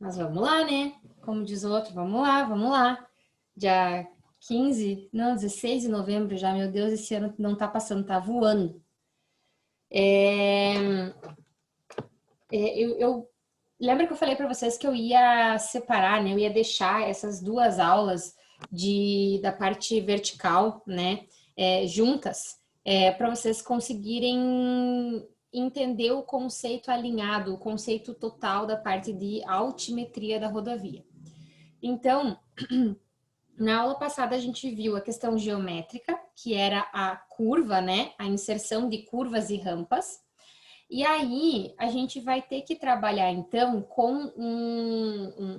Mas vamos lá, né? Como diz o outro, vamos lá, vamos lá. Dia 15, não, 16 de novembro já, meu Deus, esse ano não tá passando, tá voando. Lembra que eu falei para vocês que eu ia separar, né? Eu ia deixar essas duas aulas da parte vertical, né? Juntas, para vocês conseguirem entender o conceito alinhado, o conceito total da parte de altimetria da rodovia. Então, na aula passada a gente viu a questão geométrica, que era a curva, né? A inserção de curvas e rampas. E aí a gente vai ter que trabalhar então com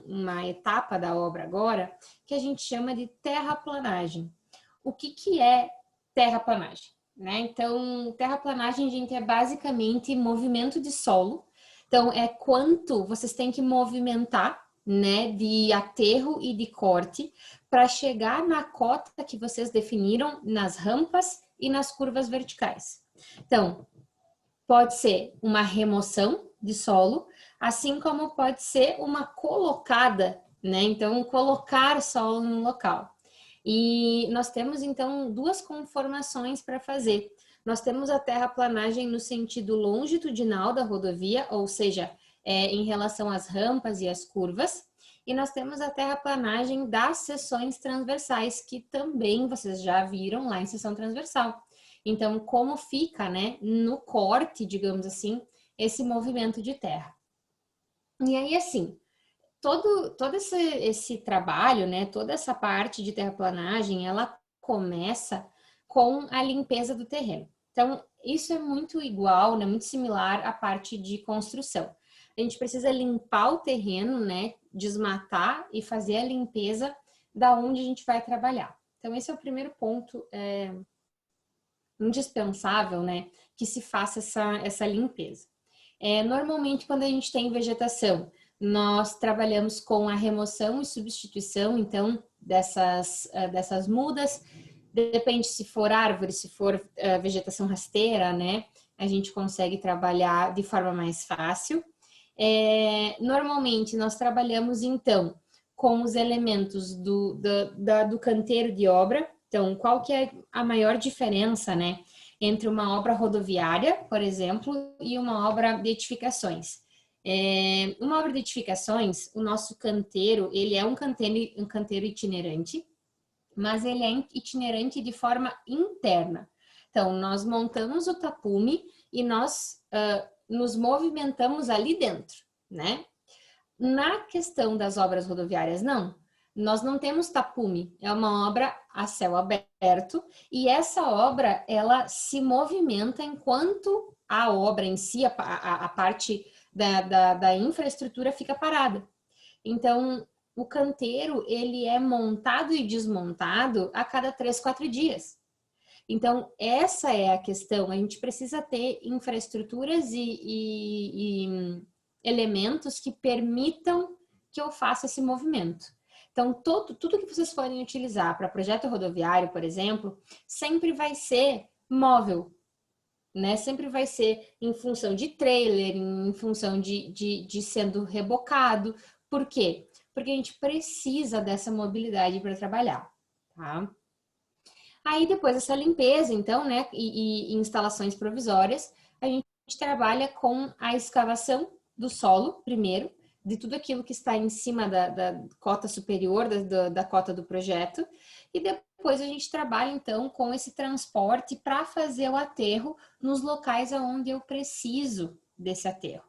uma etapa da obra agora que a gente chama de terraplanagem. O que é terraplanagem? Né? Então, terraplanagem, gente, é basicamente movimento de solo. Então, é quanto vocês têm que movimentar, né, de aterro e de corte para chegar na cota que vocês definiram nas rampas e nas curvas verticais. Então, pode ser uma remoção de solo, assim como pode ser uma colocada, né? Então, colocar solo no local. E nós temos, então, duas conformações para fazer. Nós temos a terraplanagem no sentido longitudinal da rodovia, ou seja, em relação às rampas e às curvas, e nós temos a terraplanagem das seções transversais, que também vocês já viram lá em seção transversal. Então, como fica, né, no corte, digamos assim, esse movimento de terra. E aí, assim, todo esse trabalho, né, toda essa parte de terraplanagem, ela começa com a limpeza do terreno. Então, isso é muito igual, né, muito similar à parte de construção. A gente precisa limpar o terreno, né, desmatar e fazer a limpeza da onde a gente vai trabalhar. Então, esse é o primeiro ponto indispensável, né, que se faça essa limpeza. Normalmente, quando a gente tem vegetação, nós trabalhamos com a remoção e substituição, então, dessas mudas. Depende se for árvore, se for vegetação rasteira, né, a gente consegue trabalhar de forma mais fácil. Normalmente, nós trabalhamos, então, com os elementos do canteiro de obra. Então, qual que é a maior diferença, né, entre uma obra rodoviária, por exemplo, e uma obra de edificações? Uma obra de edificações, o nosso canteiro, ele é um canteiro itinerante, mas ele é itinerante de forma interna. Então, nós montamos o tapume e nós nos movimentamos ali dentro, né? Na questão das obras rodoviárias, não. Nós não temos tapume, é uma obra a céu aberto e essa obra, ela se movimenta enquanto a obra em si, a parte da infraestrutura fica parada. Então, o canteiro, ele é montado e desmontado a cada 3, 4 dias. Então, essa é a questão. A gente precisa ter infraestruturas e elementos que permitam que eu faça esse movimento. Então, tudo que vocês forem utilizar para projeto rodoviário, por exemplo, sempre vai ser móvel, né? Sempre vai ser em função de trailer, em função de sendo rebocado. Por quê? Porque a gente precisa dessa mobilidade para trabalhar, tá? Aí depois dessa limpeza, então, né, e instalações provisórias, a gente trabalha com a escavação do solo, primeiro, de tudo aquilo que está em cima da cota superior, da cota do projeto, e depois a gente trabalha, então, com esse transporte para fazer o aterro nos locais onde eu preciso desse aterro.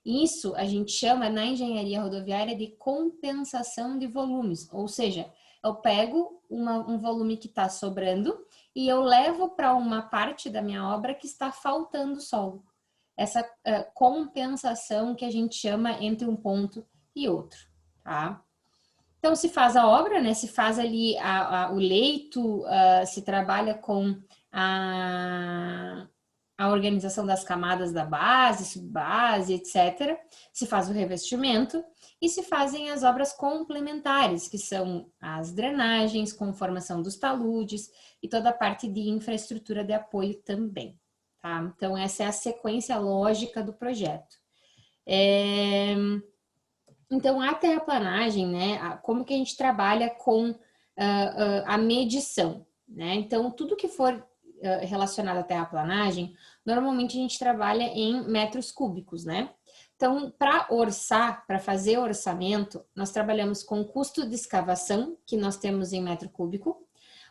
Isso a gente chama, na engenharia rodoviária, de compensação de volumes, ou seja, eu pego um volume que está sobrando e eu levo para uma parte da minha obra que está faltando solo. Essa compensação que a gente chama entre um ponto e outro, tá? Então, se faz a obra, né? Se faz ali o leito, se trabalha com a organização das camadas da base, subbase, etc. Se faz o revestimento e se fazem as obras complementares, que são as drenagens, com formação dos taludes e toda a parte de infraestrutura de apoio também, tá? Então, essa é a sequência lógica do projeto. Então, a terraplanagem, né, como que a gente trabalha com a medição, né? Então, tudo que for relacionado à terraplanagem, normalmente a gente trabalha em metros cúbicos, né? Então, para orçar, para fazer orçamento, nós trabalhamos com o custo de escavação, que nós temos em metro cúbico,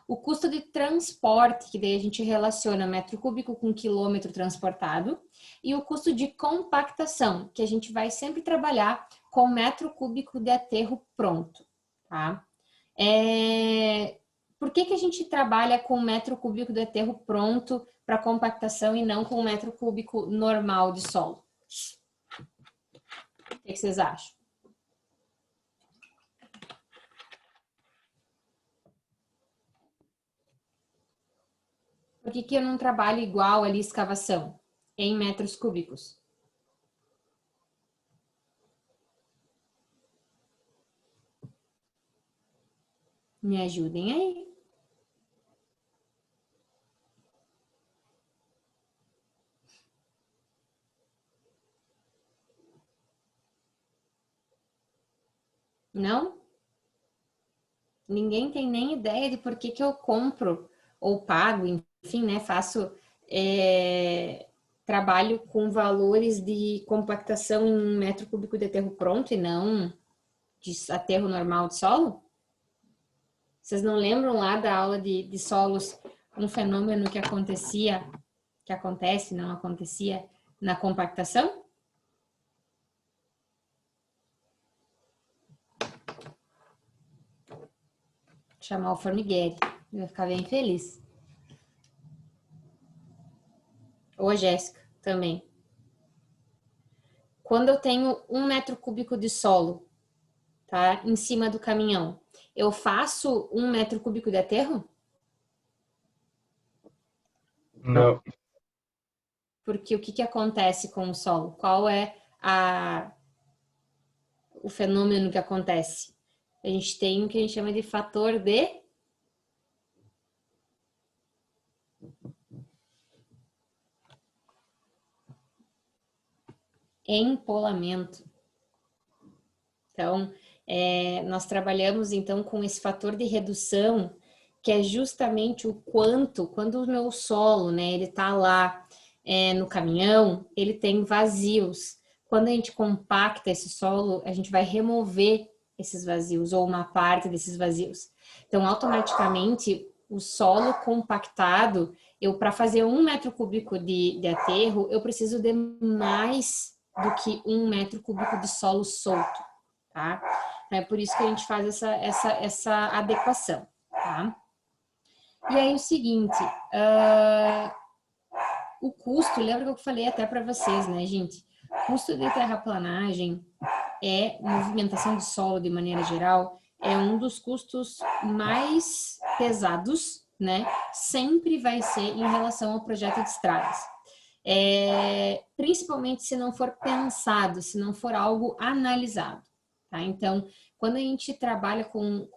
o custo de transporte, que daí a gente relaciona metro cúbico com quilômetro transportado, e o custo de compactação, que a gente vai sempre trabalhar com metro cúbico de aterro pronto, tá? Por que a gente trabalha com metro cúbico de aterro pronto para compactação e não com metro cúbico normal de solo? O que vocês acham? Por que eu não trabalho igual ali escavação em metros cúbicos? Me ajudem aí. Não? Ninguém tem nem ideia de por que eu compro ou pago, enfim, né? Faço trabalho com valores de compactação em metro cúbico de aterro pronto e não de aterro normal de solo? Vocês não lembram lá da aula de solos, um fenômeno que acontecia, que acontece, não acontecia na compactação? Chamar o formigueiro, eu vou ficar bem feliz. Ou a Jéssica também. Quando eu tenho 1 metro cúbico de solo, tá, em cima do caminhão, eu faço 1 metro cúbico de aterro? Não. Porque o que acontece com o solo? Qual é o fenômeno que acontece? A gente tem o que a gente chama de fator de empolamento. Então, nós trabalhamos então com esse fator de redução, que é justamente o quanto, quando o meu solo, né, ele tá lá no caminhão, ele tem vazios. Quando a gente compacta esse solo, a gente vai remover esses vazios, ou uma parte desses vazios. Então, automaticamente, o solo compactado, para fazer 1 metro cúbico de aterro, eu preciso de mais do que 1 metro cúbico de solo solto, tá? É por isso que a gente faz essa adequação, tá? E aí o seguinte, o custo, lembra que eu falei até para vocês, né, gente? Custo de terraplanagem movimentação de solo de maneira geral, é um dos custos mais pesados, né? Sempre vai ser em relação ao projeto de estradas. Principalmente se não for pensado, se não for algo analisado, tá? Então, quando a gente trabalha com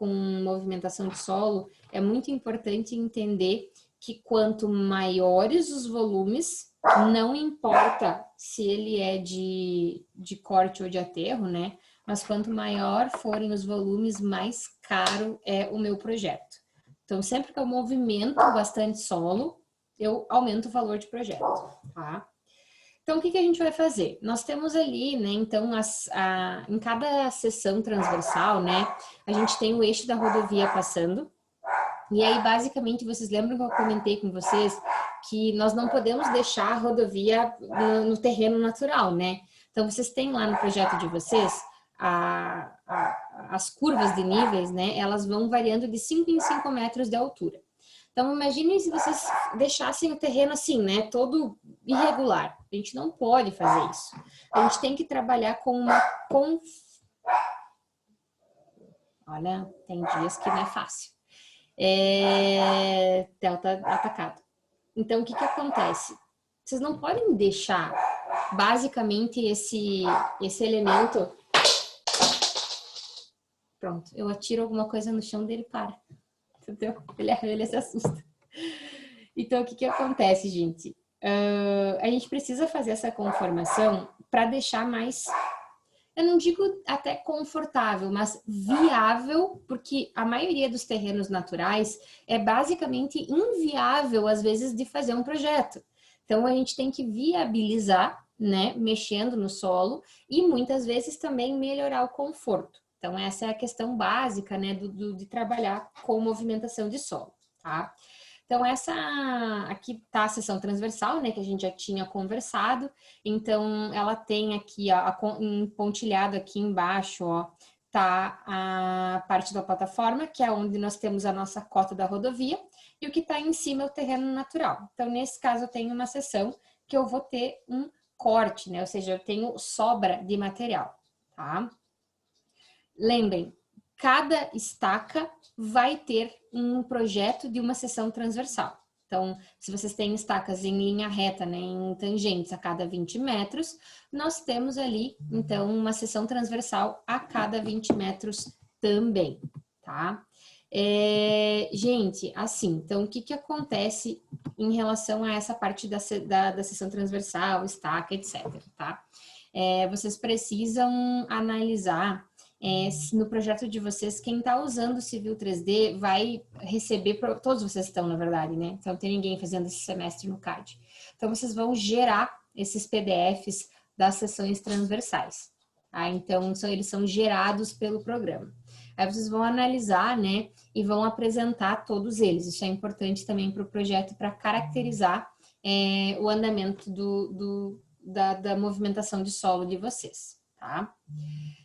movimentação de solo, é muito importante entender que quanto maiores os volumes, não importa se ele é de corte ou de aterro, né? Mas quanto maior forem os volumes, mais caro é o meu projeto. Então, sempre que eu movimento bastante solo, eu aumento o valor de projeto, tá? Então, o que a gente vai fazer? Nós temos ali, né, então, em cada seção transversal, né, a gente tem o eixo da rodovia passando, e aí, basicamente, vocês lembram que eu comentei com vocês que nós não podemos deixar a rodovia no terreno natural, né? Então, vocês têm lá no projeto de vocês as curvas de níveis, né? Elas vão variando de 5 em 5 metros de altura. Então, imaginem se vocês deixassem o terreno assim, né? Todo irregular. A gente não pode fazer isso. A gente tem que trabalhar com uma... Olha, tem dias que não é fácil. Delta atacado. Então, o que acontece? Vocês não podem deixar, basicamente, esse elemento... Pronto, eu atiro alguma coisa no chão dele, para. Entendeu? Ele se assusta. Então, o que acontece, gente? A gente precisa fazer essa conformação para deixar mais eu não digo até confortável, mas viável, porque a maioria dos terrenos naturais é basicamente inviável, às vezes, de fazer um projeto. Então, a gente tem que viabilizar, né, mexendo no solo e muitas vezes também melhorar o conforto. Então, essa é a questão básica, né, de trabalhar com movimentação de solo, tá? Então, essa aqui tá a seção transversal, né, que a gente já tinha conversado. Então, ela tem aqui, ó, pontilhado aqui embaixo, ó, tá a parte da plataforma, que é onde nós temos a nossa cota da rodovia, e o que está em cima é o terreno natural. Então, nesse caso, eu tenho uma seção que eu vou ter um corte, né, ou seja, eu tenho sobra de material, tá? Lembrem, cada estaca vai ter um projeto de uma seção transversal. Então, se vocês têm estacas em linha reta, né, em tangentes a cada 20 metros, nós temos ali, então, uma seção transversal a cada 20 metros também, tá? Gente, assim, então, o que que acontece em relação a essa parte da seção transversal, estaca, etc, tá? Vocês precisam analisar no projeto de vocês, quem está usando o Civil 3D vai receber, todos vocês estão, na verdade, né? Então, não tem ninguém fazendo esse semestre no CAD. Então, vocês vão gerar esses PDFs das seções transversais, tá? Então, eles são gerados pelo programa. Aí vocês vão analisar, né? E vão apresentar todos eles. Isso é importante também para o projeto, para caracterizar o andamento da movimentação de solo de vocês, tá?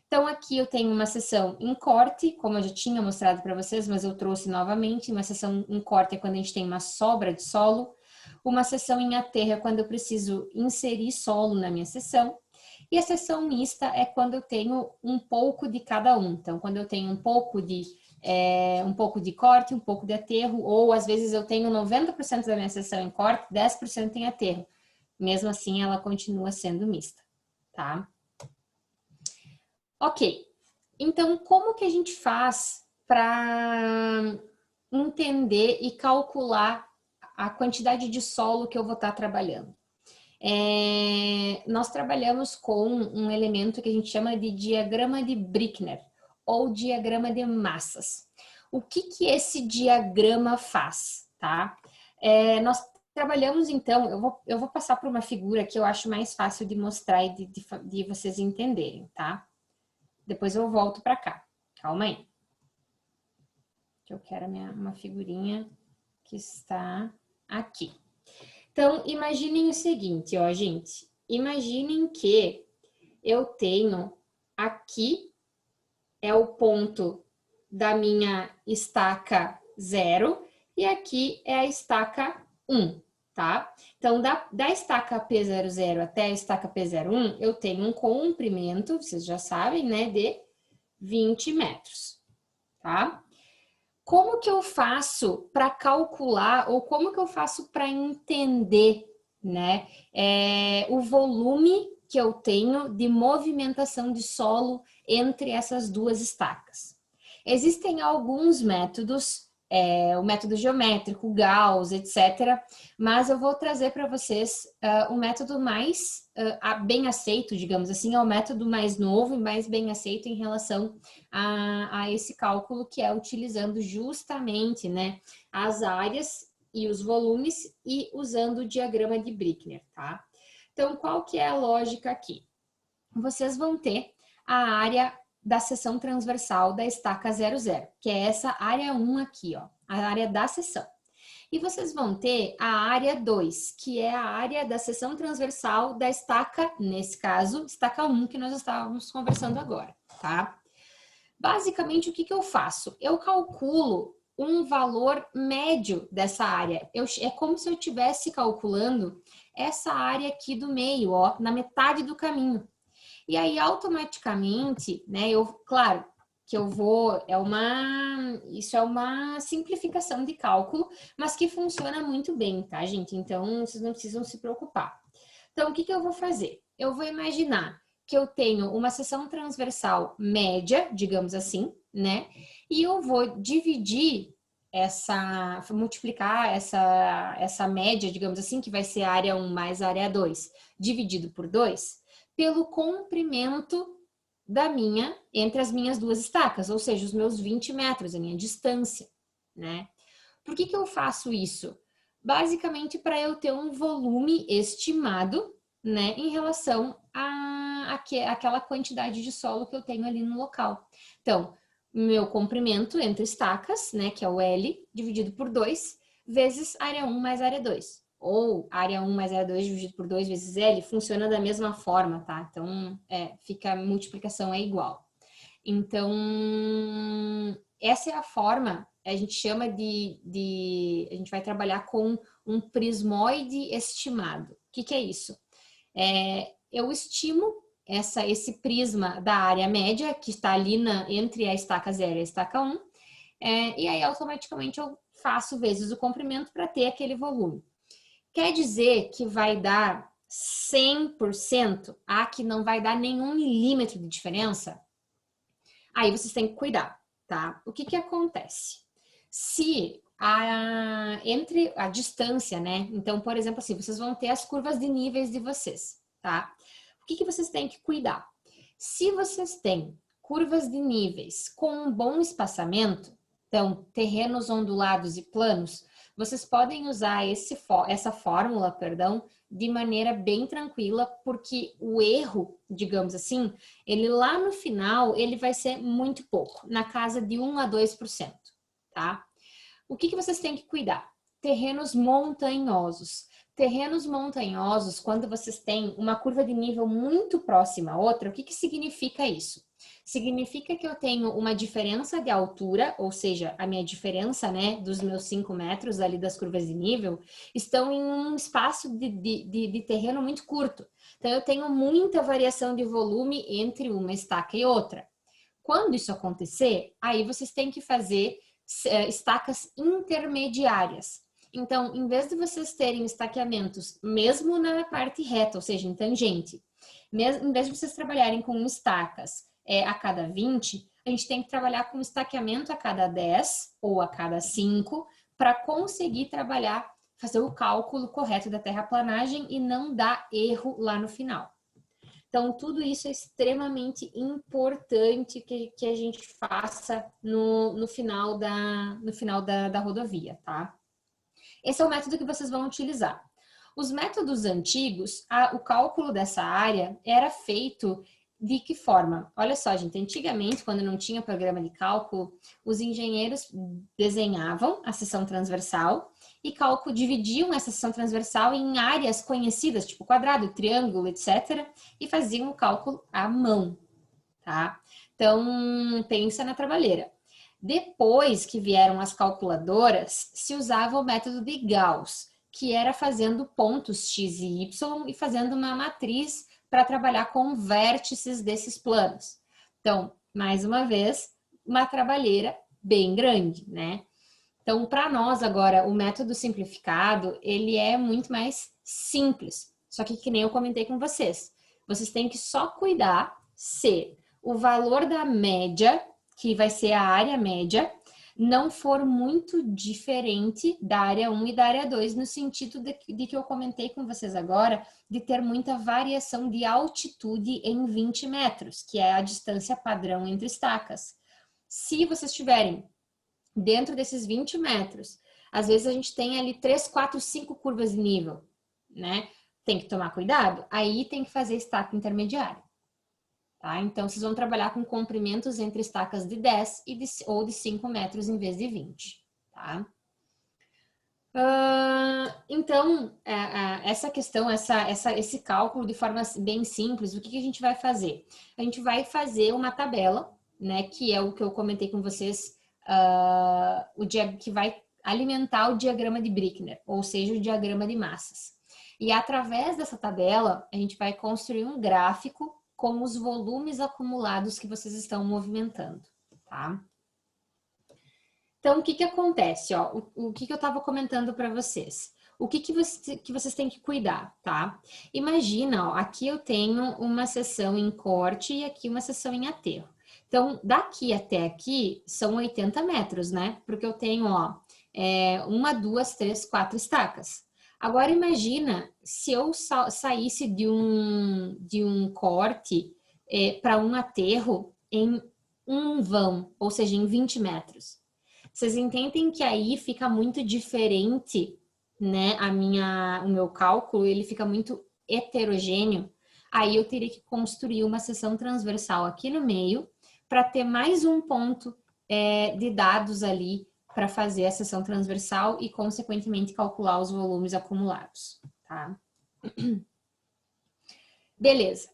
Então, aqui eu tenho uma seção em corte, como eu já tinha mostrado para vocês, mas eu trouxe novamente. Uma seção em corte é quando a gente tem uma sobra de solo. Uma seção em aterro é quando eu preciso inserir solo na minha seção. E a seção mista é quando eu tenho um pouco de cada um. Então, quando eu tenho um pouco de corte, um pouco de aterro, ou às vezes eu tenho 90% da minha seção em corte, 10% em aterro. Mesmo assim, ela continua sendo mista, tá? Ok, então como que a gente faz para entender e calcular a quantidade de solo que eu vou estar trabalhando? Nós trabalhamos com um elemento que a gente chama de diagrama de Brickner ou diagrama de massas. O que que esse diagrama faz, tá? Nós trabalhamos, então, eu vou passar por uma figura que eu acho mais fácil de mostrar e de vocês entenderem, tá? Depois eu volto para cá. Calma aí. Que eu quero uma figurinha que está aqui. Então, imaginem o seguinte, ó, gente. Imaginem que eu tenho aqui é o ponto da minha estaca 0 e aqui é a estaca 1, tá? Então, da estaca P00 até a estaca P01, eu tenho um comprimento, vocês já sabem, né, de 20 metros, tá? Como que eu faço para calcular ou como que eu faço para entender, né, o volume que eu tenho de movimentação de solo entre essas duas estacas? Existem alguns métodos, o método geométrico, Gauss, etc. Mas eu vou trazer para vocês o método mais bem aceito, digamos assim, é o método mais novo e mais bem aceito em relação a esse cálculo, que é utilizando justamente, né, as áreas e os volumes e usando o diagrama de Brickner, tá? Então, qual que é a lógica aqui? Vocês vão ter a área da seção transversal da estaca 00, que é essa área 1 aqui, ó, a área da seção. E vocês vão ter a área 2, que é a área da seção transversal da estaca, nesse caso, estaca 1, que nós estávamos conversando agora, tá? Basicamente, o que que eu faço? Eu calculo um valor médio dessa área. É como se eu estivesse calculando essa área aqui do meio, ó, na metade do caminho. E aí, automaticamente, né, claro, que eu vou, isso é uma simplificação de cálculo, mas que funciona muito bem, tá, gente? Então, vocês não precisam se preocupar. Então, o que que eu vou fazer? Eu vou imaginar que eu tenho uma seção transversal média, digamos assim, né? E eu vou dividir multiplicar essa média, digamos assim, que vai ser a área 1 mais a área 2, dividido por 2, pelo comprimento entre as minhas duas estacas, ou seja, os meus 20 metros, a minha distância, né? Por que eu faço isso? Basicamente para eu ter um volume estimado, né, em relação àquela quantidade de solo que eu tenho ali no local. Então, meu comprimento entre estacas, né, que é o L, dividido por 2, vezes área 1 mais área 2. Ou área 1 mais área 2 dividido por 2 vezes L, funciona da mesma forma, tá? Então, a multiplicação é igual. Então, essa é a forma, a gente chama a gente vai trabalhar com um prismoide estimado. O que é isso? Eu estimo esse prisma da área média, que está ali entre a estaca 0 e a estaca 1, e aí automaticamente eu faço vezes o comprimento para ter aquele volume. Quer dizer que vai dar 100%? Que não vai dar nenhum milímetro de diferença? Aí vocês têm que cuidar, tá? O que acontece? Se entre a distância, né? Então, por exemplo, assim, vocês vão ter as curvas de níveis de vocês, tá? O que vocês têm que cuidar? Se vocês têm curvas de níveis com um bom espaçamento, então, terrenos ondulados e planos, vocês podem usar essa fórmula, de maneira bem tranquila, porque o erro, digamos assim, ele lá no final, ele vai ser muito pouco, na casa de 1 a 2%, tá? O que vocês têm que cuidar? Terrenos montanhosos. Terrenos montanhosos, quando vocês têm uma curva de nível muito próxima à outra, o que significa isso? Significa que eu tenho uma diferença de altura, ou seja, a minha diferença, né, dos meus 5 metros ali das curvas de nível, estão em um espaço de terreno muito curto. Então, eu tenho muita variação de volume entre uma estaca e outra. Quando isso acontecer, aí vocês têm que fazer estacas intermediárias. Então, em vez de vocês terem estaqueamentos mesmo na parte reta, ou seja, em tangente, em vez de vocês trabalharem com estacas a cada 20, a gente tem que trabalhar com estaqueamento a cada 10 ou a cada 5 para conseguir fazer o cálculo correto da terraplanagem e não dar erro lá no final. Então, tudo isso é extremamente importante que a gente faça no final da rodovia, tá? Esse é o método que vocês vão utilizar. Os métodos antigos, o cálculo dessa área era feito de que forma? Olha só, gente, antigamente, quando não tinha programa de cálculo, os engenheiros desenhavam a seção transversal e dividiam essa seção transversal em áreas conhecidas, tipo quadrado, triângulo, etc., e faziam o cálculo à mão, tá? Então, pensa na trabalheira. Depois que vieram as calculadoras, se usava o método de Gauss, que era fazendo pontos x e y e fazendo uma matriz para trabalhar com vértices desses planos. Então, mais uma vez, uma trabalheira bem grande, né? Então, para nós agora, o método simplificado, ele é muito mais simples. Só que nem eu comentei com vocês, vocês têm que só cuidar se o valor da média, que vai ser a área média, não for muito diferente da área 1 e da área 2, no sentido de que eu comentei com vocês agora, de ter muita variação de altitude em 20 metros, que é a distância padrão entre estacas. Se vocês tiverem dentro desses 20 metros, às vezes a gente tem ali 3, 4, 5 curvas de nível, né? Tem que tomar cuidado, aí tem que fazer estaca intermediária. Tá? Então, vocês vão trabalhar com comprimentos entre estacas de 10 ou de 5 metros em vez de 20. Tá? Então, essa questão, esse cálculo de forma bem simples, o que a gente vai fazer? A gente vai fazer uma tabela, né, que é o que eu comentei com vocês, que vai alimentar o diagrama de Brickner, ou seja, o diagrama de massas. E através dessa tabela, a gente vai construir um gráfico com os volumes acumulados que vocês estão movimentando, tá? Então, o que acontece? Ó, o que eu estava comentando para vocês? O que vocês têm que cuidar, tá? Imagina, ó, aqui eu tenho uma seção em corte e aqui uma seção em aterro. Então, daqui até aqui são 80 metros, né? Porque eu tenho, ó, 1, 2, 3, 4 estacas. Agora, imagina se eu saísse de um corte para um aterro em um vão, ou seja, em 20 metros. Vocês entendem que aí fica muito diferente, né? O meu cálculo, ele fica muito heterogêneo. Aí eu teria que construir uma seção transversal aqui no meio para ter mais um ponto de dados ali para fazer a seção transversal e, consequentemente, calcular os volumes acumulados, tá? Beleza.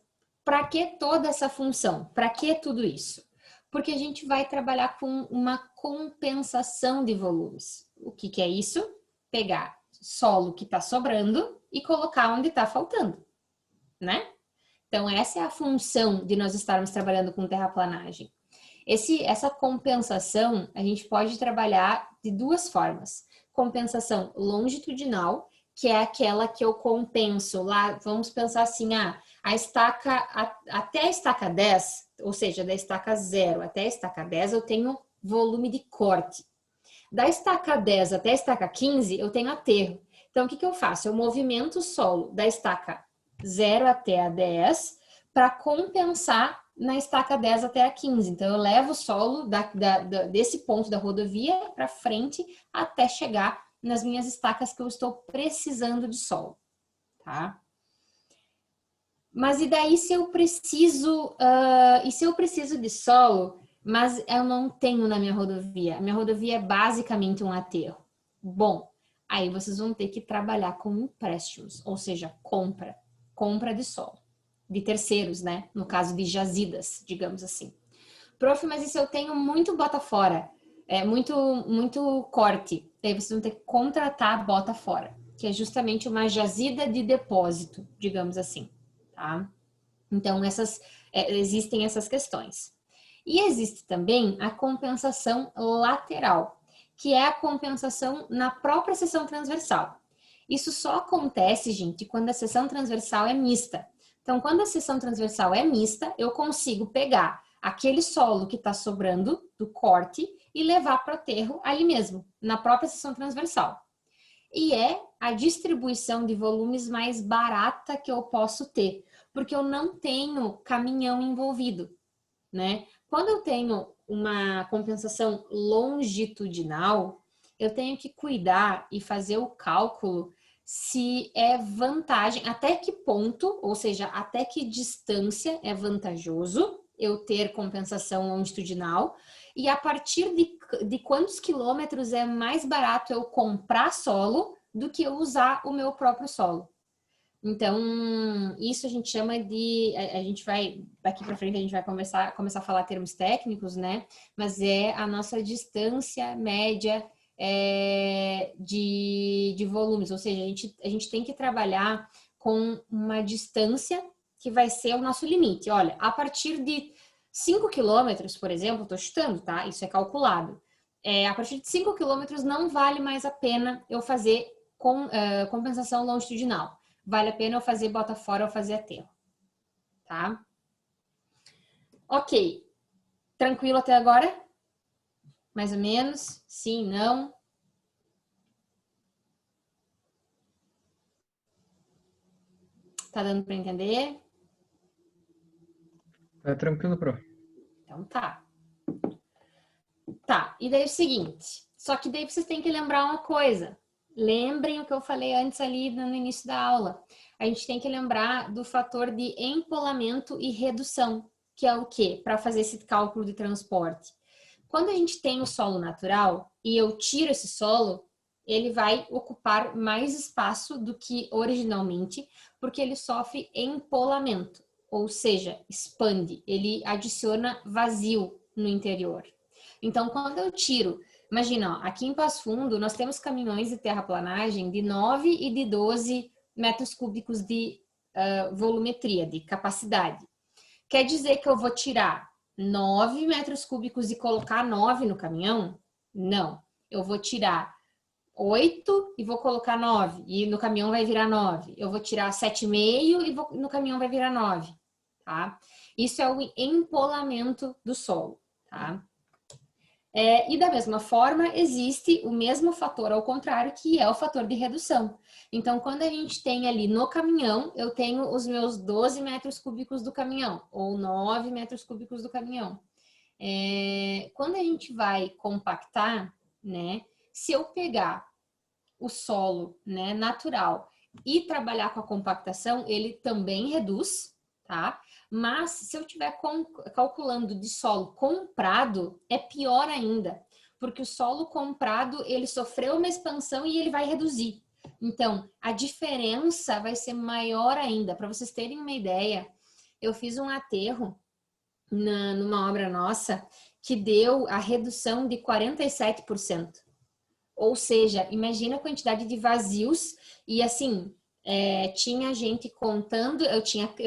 Para que toda essa função? Para que tudo isso? Porque a gente vai trabalhar com uma compensação de volumes. O que que é isso? Pegar solo que está sobrando e colocar onde está faltando, né? Então, essa é a função de nós estarmos trabalhando com terraplanagem. Essa compensação, a gente pode trabalhar de duas formas. Compensação longitudinal, que é aquela que eu compenso lá, vamos pensar assim, a estaca, até a estaca 10, ou seja, da estaca 0 até a estaca 10, eu tenho volume de corte. Da estaca 10 até a estaca 15, eu tenho aterro. Então, o que eu faço? Eu movimento o solo da estaca 0 até a 10 para compensar na estaca 10 até a 15. Então, eu levo o solo desse ponto da rodovia para frente até chegar nas minhas estacas que eu estou precisando de solo, tá? Mas e daí se eu preciso, de solo, mas eu não tenho na minha rodovia? A minha rodovia é basicamente um aterro. Bom, aí vocês vão ter que trabalhar com empréstimos, ou seja, compra de solo, de terceiros, né? No caso de jazidas, digamos assim. Prof, mas e se eu tenho muito bota fora, muito corte? Aí vocês vão ter que contratar bota fora, que é justamente uma jazida de depósito, digamos assim, tá? Então, existem essas questões. E existe também a compensação lateral, que é a compensação na própria seção transversal. Isso só acontece, gente, quando a seção transversal é mista. Então, quando a seção transversal é mista, eu consigo pegar aquele solo que está sobrando do corte e levar para o aterro ali mesmo, na própria seção transversal. E é a distribuição de volumes mais barata que eu posso ter, porque eu não tenho caminhão envolvido, né? Quando eu tenho uma compensação longitudinal, eu tenho que cuidar e fazer o cálculo se é vantagem, até que ponto, ou seja, até que distância é vantajoso eu ter compensação longitudinal e a partir de quantos quilômetros é mais barato eu comprar solo do que eu usar o meu próprio solo. Então, isso a gente chama de, a gente vai, daqui para frente a gente vai começar a falar termos técnicos, né? Mas é a nossa distância média de volumes, ou seja, a gente tem que trabalhar com uma distância que vai ser o nosso limite. Olha, a partir de 5 quilômetros, por exemplo, estou chutando, tá? Isso é calculado. A partir de 5 quilômetros não vale mais a pena eu fazer compensação longitudinal. Vale a pena eu fazer bota fora ou fazer aterro, tá? Ok. Tranquilo até agora? Mais ou menos? Sim, não? Tá dando para entender? Tá tranquilo, prof. Então tá. Tá, e daí é o seguinte, só que daí vocês têm que lembrar uma coisa. Lembrem o que eu falei antes ali no início da aula. A gente tem que lembrar do fator de empolamento e redução, que é o quê? Para fazer esse cálculo de transporte. Quando a gente tem o solo natural e eu tiro esse solo, ele vai ocupar mais espaço do que originalmente, porque ele sofre empolamento, ou seja, expande, ele adiciona vazio no interior. Então, quando eu tiro, imagina, ó, aqui em Passo Fundo, nós temos caminhões de terraplanagem de 9 e de 12 metros cúbicos de volumetria, de capacidade. Quer dizer que eu vou tirar 9 metros cúbicos e colocar 9 no caminhão? Não. Eu vou tirar 8 e vou colocar 9. E no caminhão vai virar 9. Eu vou tirar 7,5 e no caminhão vai virar 9. Tá? Isso é o empolamento do solo. Tá? E da mesma forma, existe o mesmo fator ao contrário, que é o fator de redução. Então, quando a gente tem ali no caminhão, eu tenho os meus 12 metros cúbicos do caminhão, ou 9 metros cúbicos do caminhão. Quando a gente vai compactar, né, se eu pegar o solo, né, natural e trabalhar com a compactação, ele também reduz, tá? Mas se eu estiver calculando de solo comprado, é pior ainda, porque o solo comprado, ele sofreu uma expansão e ele vai reduzir. Então, a diferença vai ser maior ainda. Para vocês terem uma ideia, eu fiz um aterro numa obra nossa que deu a redução de 47%. Ou seja, imagina a quantidade de vazios e assim, tinha gente contando, eu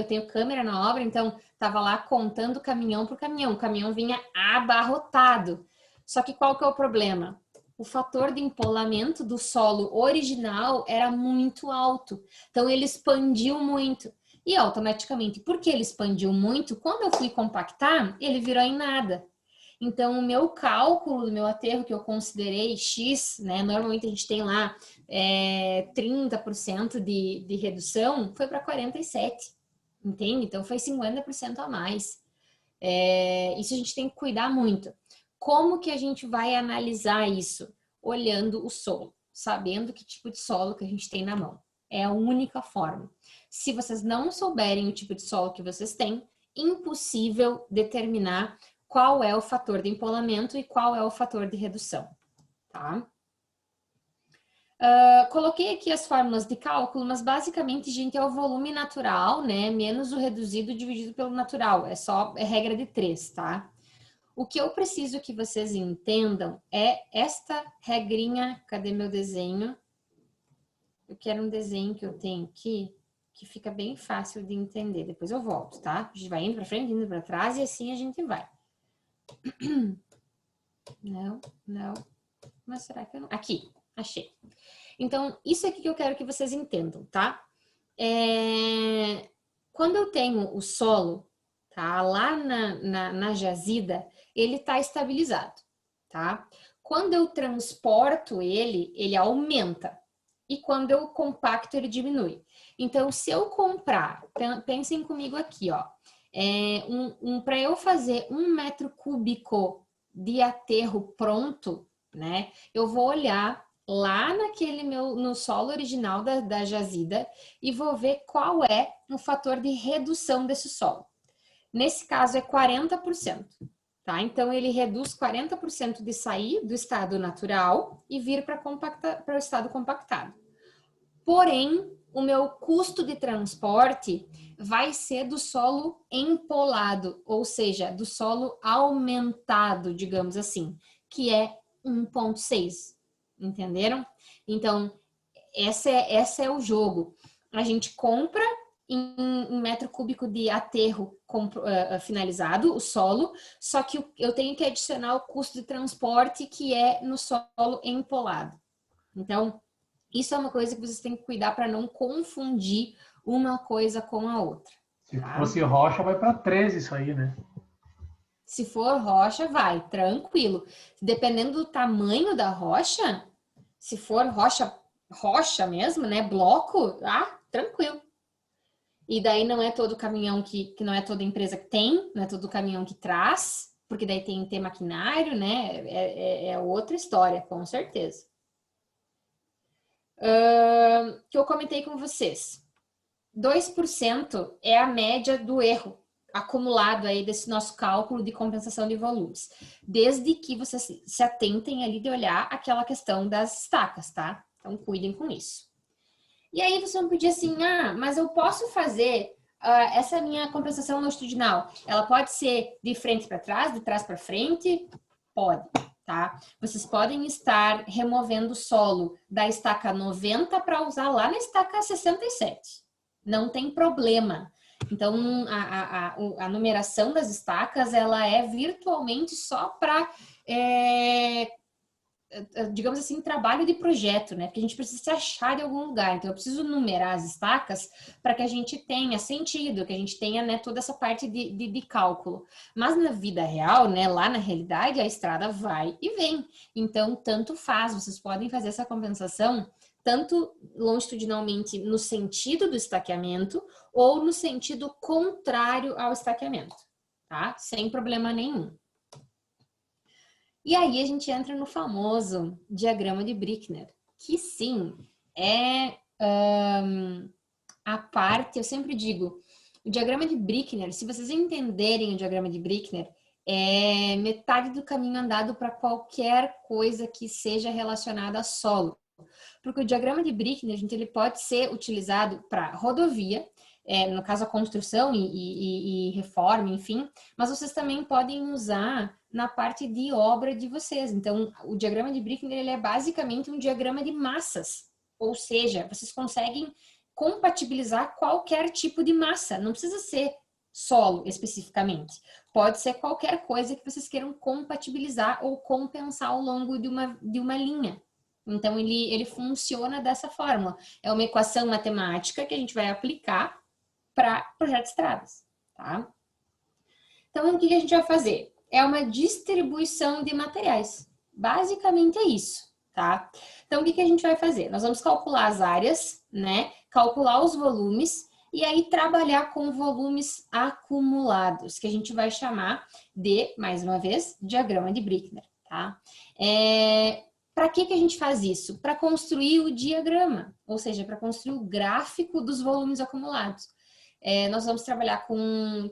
tenho câmera na obra, então tava lá contando caminhão por caminhão, o caminhão vinha abarrotado. Só que qual que é o problema? O fator de empolamento do solo original era muito alto, então ele expandiu muito. E automaticamente, porque ele expandiu muito, quando eu fui compactar, ele virou em nada. Então, o meu cálculo do meu aterro, que eu considerei X, né? Normalmente a gente tem lá 30% de redução, foi para 47%, entende? Então, foi 50% a mais. Isso a gente tem que cuidar muito. Como que a gente vai analisar isso? Olhando o solo, sabendo que tipo de solo que a gente tem na mão. É a única forma. Se vocês não souberem o tipo de solo que vocês têm, impossível determinar qual é o fator de empolamento e qual é o fator de redução, tá? Coloquei aqui as fórmulas de cálculo, mas basicamente, gente, é o volume natural, né? Menos o reduzido dividido pelo natural. É regra de 3, tá? O que eu preciso que vocês entendam é esta regrinha. Cadê meu desenho? Eu quero um desenho que eu tenho aqui, que fica bem fácil de entender. Depois eu volto, tá? A gente vai indo para frente, indo para trás e assim a gente vai. Não. Mas será que eu não... Aqui, achei. Então, isso aqui que eu quero que vocês entendam, tá? Quando eu tenho o solo, tá? Lá na jazida, ele tá estabilizado, tá? Quando eu transporto ele aumenta. E quando eu compacto, ele diminui. Então, se eu comprar, pensem comigo aqui, ó. Para eu fazer 1 metro cúbico de aterro pronto, né? Eu vou olhar lá no solo original da jazida e vou ver qual é o fator de redução desse solo. Nesse caso é 40%, tá? Então ele reduz 40% de sair do estado natural e vir para o estado compactado. Porém, o meu custo de transporte vai ser do solo empolado, ou seja, do solo aumentado, digamos assim, que é 1,6. Entenderam? Então, essa é o jogo. A gente compra em 1 metro cúbico de aterro finalizado, o solo, só que eu tenho que adicionar o custo de transporte que é no solo empolado. Então, isso é uma coisa que vocês têm que cuidar para não confundir uma coisa com a outra. Se fosse rocha, vai para 13 isso aí, né? Se for rocha, vai, tranquilo. Dependendo do tamanho da rocha, se for rocha mesmo, né? Bloco, tranquilo. E daí não é todo caminhão que não é toda empresa que tem, não é todo caminhão que traz, porque daí tem que ter maquinário, né? É outra história, com certeza. Que eu comentei com vocês. 2% é a média do erro acumulado aí desse nosso cálculo de compensação de volumes. Desde que vocês se atentem ali de olhar aquela questão das estacas, tá? Então, cuidem com isso. E aí você vão pedir assim, mas eu posso fazer essa minha compensação longitudinal? Ela pode ser de frente para trás, de trás para frente? Pode, tá? Vocês podem estar removendo o solo da estaca 90 para usar lá na estaca 67. Não tem problema. Então, a numeração das estacas, ela é virtualmente só para digamos assim, trabalho de projeto, né? Porque a gente precisa se achar em algum lugar. Então, eu preciso numerar as estacas para que a gente tenha sentido, que a gente tenha, né, toda essa parte de cálculo. Mas na vida real, né, lá na realidade, a estrada vai e vem. Então, tanto faz, vocês podem fazer essa compensação tanto longitudinalmente no sentido do estaqueamento ou no sentido contrário ao estaqueamento, tá? Sem problema nenhum. E aí a gente entra no famoso diagrama de Brickner, que sim, é a parte, eu sempre digo, o diagrama de Brickner, se vocês entenderem o diagrama de Brickner, é metade do caminho andado para qualquer coisa que seja relacionada a solo. Porque o diagrama de Brickner, gente, ele pode ser utilizado para rodovia, no caso a construção e reforma, enfim, mas vocês também podem usar na parte de obra de vocês. Então, o diagrama de Brickner, ele é basicamente um diagrama de massas, ou seja, vocês conseguem compatibilizar qualquer tipo de massa, não precisa ser solo especificamente, pode ser qualquer coisa que vocês queiram compatibilizar ou compensar ao longo de uma linha. Então, ele funciona dessa forma. É uma equação matemática que a gente vai aplicar para projeto de estradas, tá? Então, o que a gente vai fazer? É uma distribuição de materiais. Basicamente é isso, tá? Então, o que a gente vai fazer? Nós vamos calcular as áreas, né? Calcular os volumes e aí trabalhar com volumes acumulados, que a gente vai chamar de, mais uma vez, diagrama de Brickner, tá? Para que a gente faz isso? Para construir o diagrama, ou seja, para construir o gráfico dos volumes acumulados. Nós vamos trabalhar com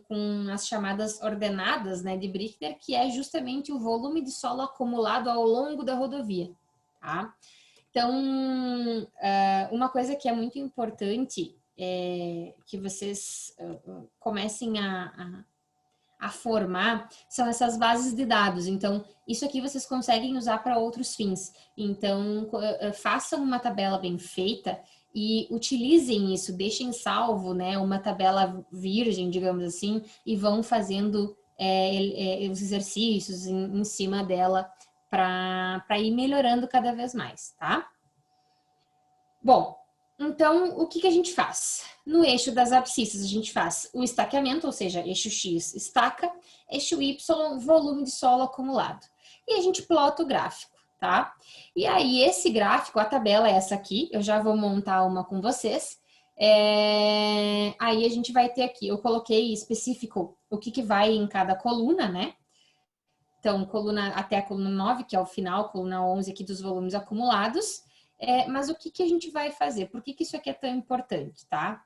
as chamadas ordenadas, né, de Brickner, que é justamente o volume de solo acumulado ao longo da rodovia, tá? Então, uma coisa que é muito importante é que vocês comecem a formar são essas bases de dados. Então, isso aqui vocês conseguem usar para outros fins. Então, façam uma tabela bem feita e utilizem isso, deixem salvo, né, uma tabela virgem, digamos assim, e vão fazendo os exercícios em cima dela para ir melhorando cada vez mais, tá? Bom, então, o que a gente faz? No eixo das abscissas, a gente faz o estaqueamento, ou seja, eixo X estaca, eixo Y, volume de solo acumulado. E a gente plota o gráfico, tá? E aí, esse gráfico, a tabela é essa aqui, eu já vou montar uma com vocês. Aí a gente vai ter aqui, eu coloquei específico o que vai em cada coluna, né? Então, coluna até a coluna 9, que é o final, coluna 11 aqui dos volumes acumulados. Mas o que a gente vai fazer? Por que isso aqui é tão importante, tá?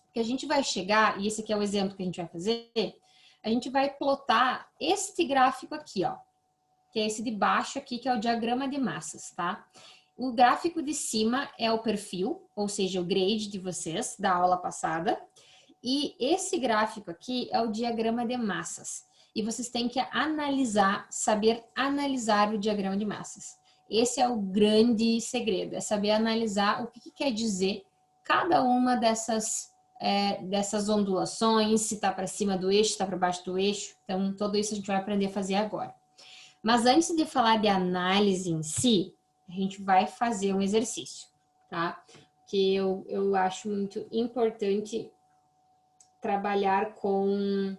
Porque a gente vai chegar, e esse aqui é o exemplo que a gente vai fazer, a gente vai plotar este gráfico aqui, ó, que é esse de baixo aqui, que é o diagrama de massas, tá? O gráfico de cima é o perfil, ou seja, o grade de vocês, da aula passada, e esse gráfico aqui é o diagrama de massas. E vocês têm que analisar, saber analisar o diagrama de massas. Esse é o grande segredo, é saber analisar o que quer dizer cada uma dessas ondulações, se está para cima do eixo, se está para baixo do eixo. Então, tudo isso a gente vai aprender a fazer agora. Mas antes de falar de análise em si, a gente vai fazer um exercício, tá? Que eu acho muito importante trabalhar com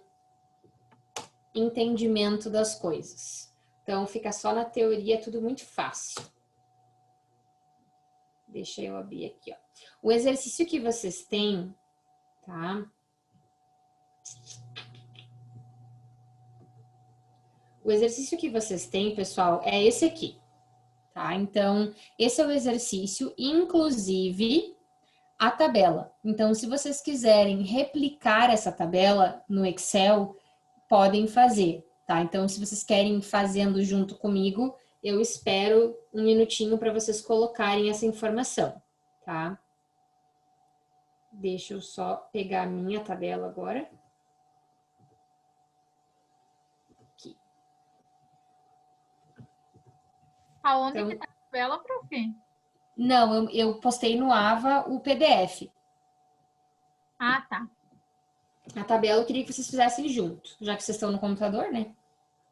entendimento das coisas. Então, fica só na teoria, tudo muito fácil. Deixa eu abrir aqui, ó. O exercício que vocês têm, tá? O exercício que vocês têm, pessoal, é esse aqui, tá? Então, esse é o exercício, inclusive a tabela. Então, se vocês quiserem replicar essa tabela no Excel, podem fazer, tá? Então, se vocês querem fazendo junto comigo, eu espero um minutinho para vocês colocarem essa informação, tá? Deixa eu só pegar a minha tabela agora. Aqui. Aonde que tá a tabela, prof? Não, eu postei no Ava o PDF. Ah, tá. A tabela eu queria que vocês fizessem junto, já que vocês estão no computador, né?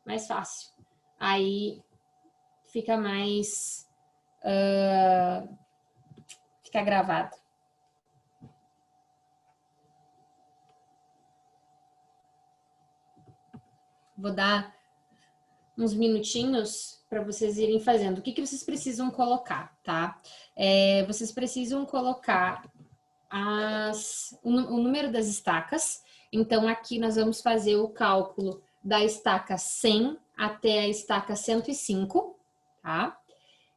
Mais fácil. Aí, fica mais... fica gravado. Vou dar uns minutinhos para vocês irem fazendo. O que vocês precisam colocar, tá? Vocês precisam colocar o número das estacas. Então, aqui nós vamos fazer o cálculo da estaca 100 até a estaca 105, tá?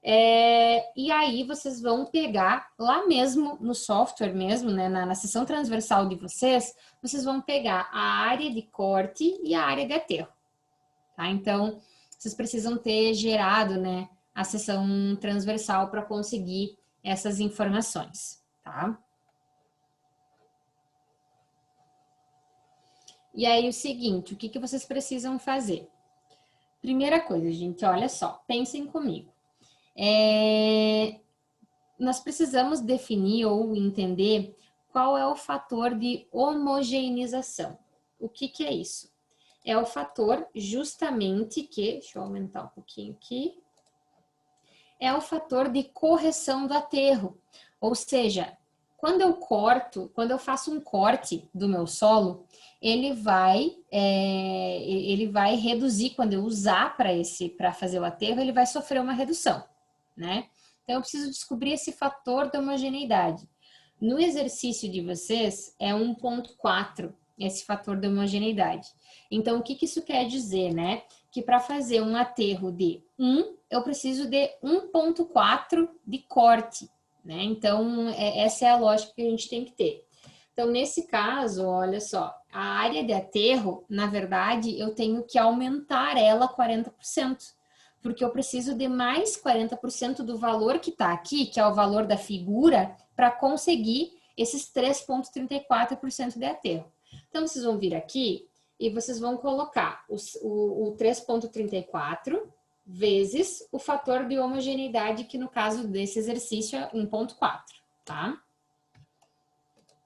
E aí, vocês vão pegar lá mesmo no software mesmo, né? Na seção transversal de vocês vão pegar a área de corte e a área de aterro, tá? Então, vocês precisam ter gerado, né, a seção transversal para conseguir essas informações, tá? E aí, o seguinte, o que vocês precisam fazer? Primeira coisa, gente, olha só, pensem comigo. Nós precisamos definir ou entender qual é o fator de homogeneização. O que é isso? É o fator justamente que... Deixa eu aumentar um pouquinho aqui. É o fator de correção do aterro. Ou seja, quando eu faço um corte do meu solo, ele vai reduzir, quando eu usar para fazer o aterro, ele vai sofrer uma redução, né? Então, eu preciso descobrir esse fator da homogeneidade. No exercício de vocês, é 1,4 esse fator da homogeneidade. Então, o que isso quer dizer, né? Que para fazer um aterro de 1, eu preciso de 1,4 de corte, né? Então, essa é a lógica que a gente tem que ter. Então, nesse caso, olha só, a área de aterro, na verdade, eu tenho que aumentar ela 40%, porque eu preciso de mais 40% do valor que está aqui, que é o valor da figura, para conseguir esses 3,34% de aterro. Então, vocês vão vir aqui e vocês vão colocar o 3,34 vezes o fator de homogeneidade, que no caso desse exercício é 1,4, tá?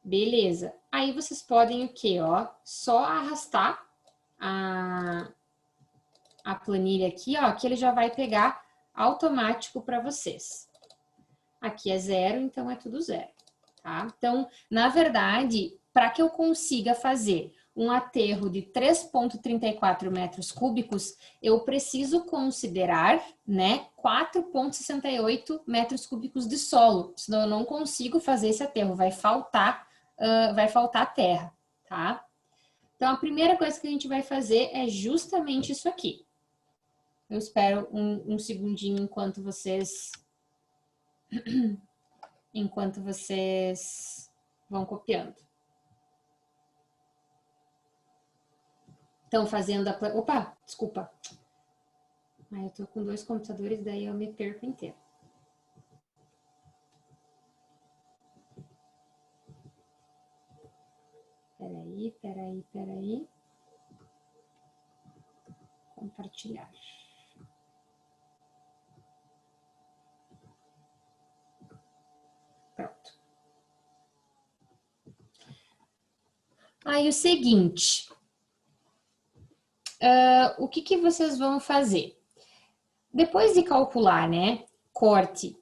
Beleza. Aí vocês podem o quê, ó? Só arrastar a planilha aqui, ó, que ele já vai pegar automático para vocês. Aqui é 0, então é tudo 0, tá? Então, na verdade, para que eu consiga fazer um aterro de 3,34 metros cúbicos, eu preciso considerar, né, 4,68 metros cúbicos de solo, senão eu não consigo fazer esse aterro, vai faltar terra, tá? Então, a primeira coisa que a gente vai fazer é justamente isso aqui. Eu espero um segundinho enquanto vocês vão copiando. Estão fazendo a... Opa, desculpa. Eu tô com 2 computadores, daí eu me perco inteiro. Peraí. Compartilhar. Pronto. Aí o seguinte, o que vocês vão fazer? Depois de calcular, né, corte,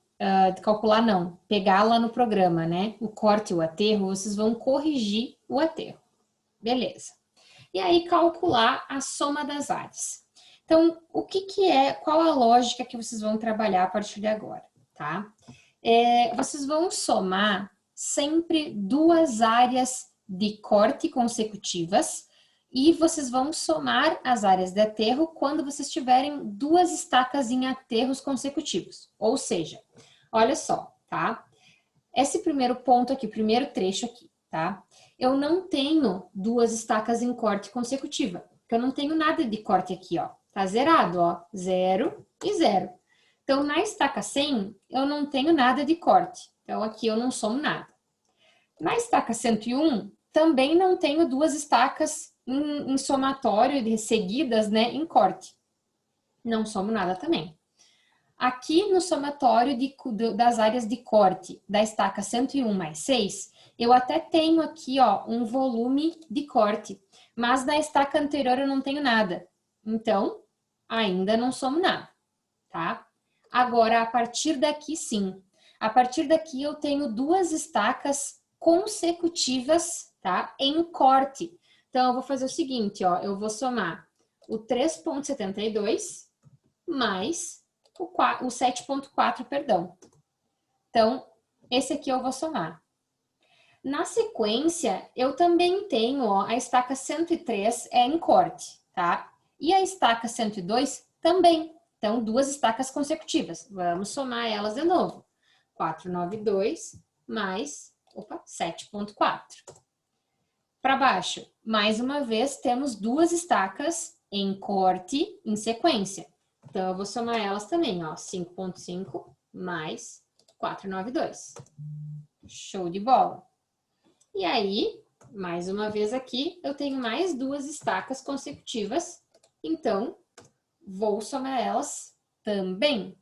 calcular não, pegar lá no programa, né, o corte e o aterro, vocês vão corrigir o aterro. Beleza. E aí calcular a soma das áreas. Então, qual a lógica que vocês vão trabalhar a partir de agora, tá? Vocês vão somar sempre 2 áreas de corte consecutivas e vocês vão somar as áreas de aterro quando vocês tiverem 2 estacas em aterros consecutivos. Ou seja, olha só, tá? Esse primeiro ponto aqui, primeiro trecho aqui, tá? Eu não tenho 2 estacas em corte consecutiva, porque eu não tenho nada de corte aqui, ó. Tá zerado, ó, 0 e 0. Então, na estaca 100, eu não tenho nada de corte. Então, aqui eu não somo nada. Na estaca 101, também não tenho 2 estacas em somatório seguidas, né, em corte. Não somo nada também. Aqui no somatório das áreas de corte da estaca 101 mais 6, eu até tenho aqui, ó, um volume de corte, mas na estaca anterior eu não tenho nada. Então, ainda não somo nada, tá? Agora, a partir daqui, sim. A partir daqui, eu tenho duas estacas consecutivas, tá? Em corte. Então, eu vou fazer o seguinte, ó. Eu vou somar o 3,72 mais o 7,4, perdão. Então, esse aqui eu vou somar. Na sequência, eu também tenho, ó, a estaca 103 é em corte, tá? E a estaca 102 também. Então, duas estacas consecutivas. Vamos somar elas de novo. 492 mais, 7,4. Para baixo, mais uma vez, temos duas estacas em corte em sequência. Então, eu vou somar elas também, ó. 5,5 mais 492. Show de bola. E aí, mais uma vez aqui, eu tenho mais duas estacas consecutivas. Então, vou somar elas também.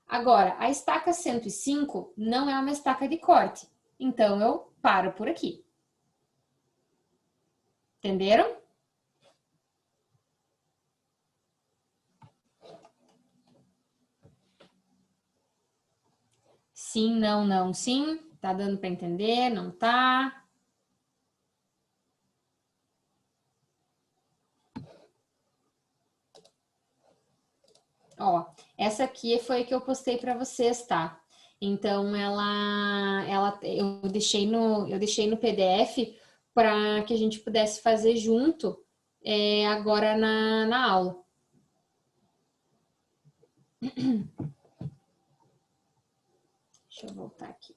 Agora, a estaca 105 não é uma estaca de corte. Então, eu paro por aqui. Entenderam? Sim, não, não, sim. Tá dando para entender? Não tá? Ó, essa aqui foi a que eu postei para vocês, tá? Então, eu deixei no PDF para que a gente pudesse fazer junto agora na aula. Deixa eu voltar aqui.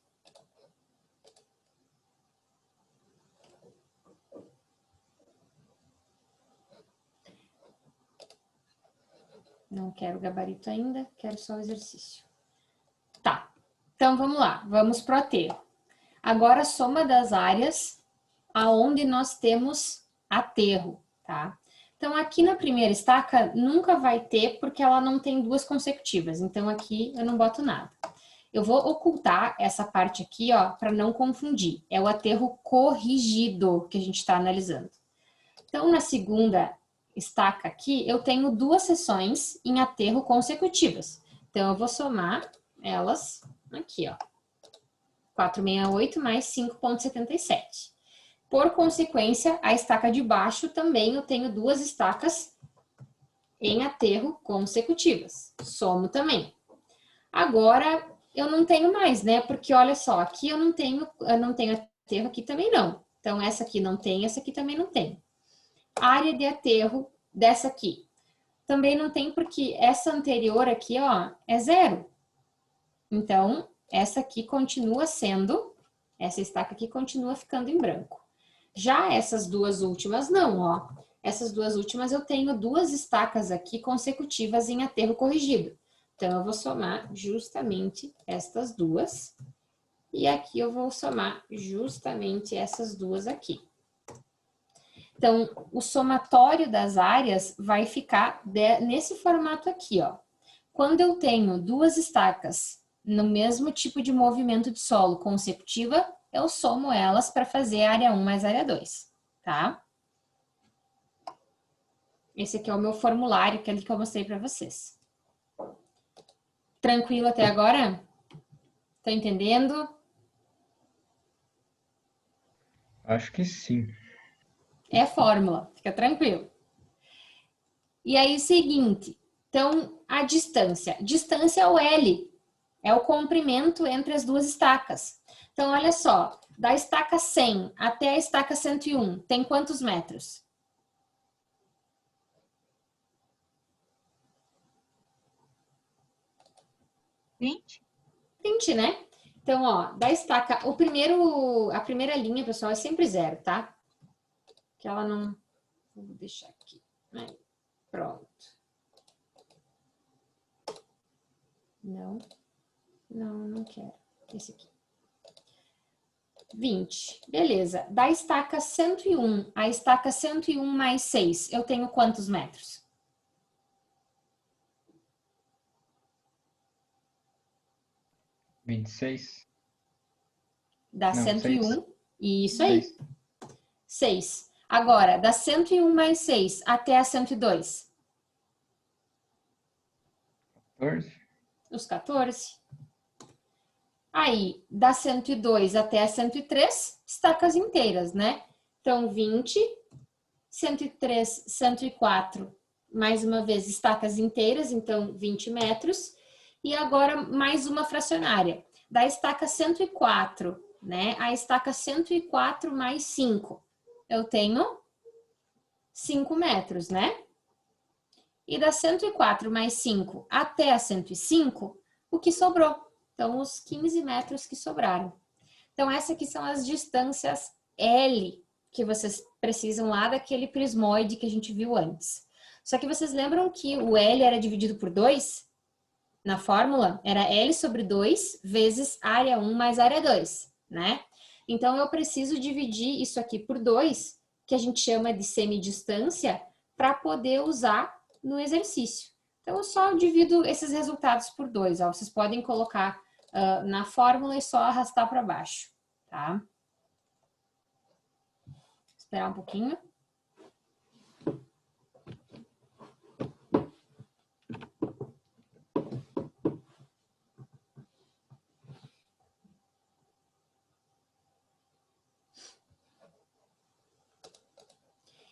Não quero gabarito ainda, quero só o exercício. Tá, então vamos lá, vamos pro aterro. Agora, soma das áreas aonde nós temos aterro, tá? Então, aqui na primeira estaca, nunca vai ter, porque ela não tem duas consecutivas. Então, aqui eu não boto nada. Eu vou ocultar essa parte aqui, ó, para não confundir. É o aterro corrigido que a gente está analisando. Então, na segunda estaca aqui, eu tenho duas seções em aterro consecutivas. Então, eu vou somar elas aqui, ó. 468 mais 5,77. Por consequência, a estaca de baixo também eu tenho duas estacas em aterro consecutivas. Somo também. Agora, eu não tenho mais, né? Porque olha só, aqui eu não tenho aterro, aqui também não. Então, essa aqui não tem, essa aqui também não tem. Área de aterro dessa aqui. Também não tem porque essa anterior aqui, ó, é zero. Então, essa aqui continua sendo, essa estaca aqui continua ficando em branco. Já essas duas últimas não, ó. Essas duas últimas eu tenho duas estacas aqui consecutivas em aterro corrigido. Então, eu vou somar justamente estas duas. E aqui eu vou somar justamente essas duas aqui. Então, o somatório das áreas vai ficar nesse formato aqui, ó. Quando eu tenho duas estacas no mesmo tipo de movimento de solo consecutiva, eu somo elas para fazer área 1 mais área 2, tá? Esse aqui é o meu formulário, aquele que eu mostrei para vocês. Tranquilo até agora? Tá entendendo? Acho que sim. É fórmula, fica tranquilo. E aí, o seguinte, então, a distância. Distância é o L, é o comprimento entre as duas estacas. Então, olha só, da estaca 100 até a estaca 101, tem quantos metros? 20? 20, né? Então, ó, da estaca, a primeira linha, pessoal, é sempre zero, tá? Que ela não... Vou deixar aqui. Aí, pronto. Não quero. Esse aqui. 20. Beleza. Da estaca 101, a estaca 101 mais 6, eu tenho quantos metros? R$ 26. Da Não, 101. 6. Isso aí. 6. Agora, da 101 mais 6 até a 102. 14. os 14. Aí, da 102 até a 103, estacas inteiras, né? Então, 20, 103, 104, mais uma vez, estacas inteiras, então 20 metros. E agora, mais uma fracionária. Da estaca 104, né? A estaca 104 mais 5. Eu tenho 5 metros, né? E da 104 mais 5 até a 105, o que sobrou? Então, os 15 metros que sobraram. Então, essas aqui são as distâncias L que vocês precisam lá daquele prismoide que a gente viu antes. Só que vocês lembram que o L era dividido por 2? Na fórmula, era L sobre 2 vezes área 1 mais área 2, né? Então, eu preciso dividir isso aqui por 2, que a gente chama de semidistância, para poder usar no exercício. Então, eu só divido esses resultados por 2. Ó. Vocês podem colocar na fórmula e só arrastar para baixo, tá? Esperar um pouquinho.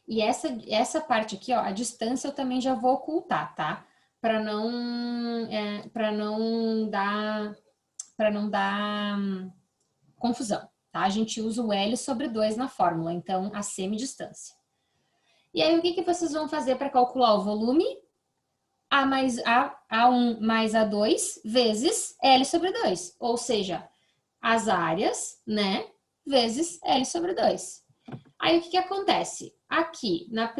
E essa parte aqui, ó, a distância eu também já vou ocultar, tá? Para não dar confusão, tá? A gente usa o L sobre 2 na fórmula, então a semidistância. E aí, o que vocês vão fazer para calcular o volume? A1 mais A2 vezes L sobre 2, ou seja, as áreas, né, vezes L sobre 2. Aí, o que acontece? Aqui, na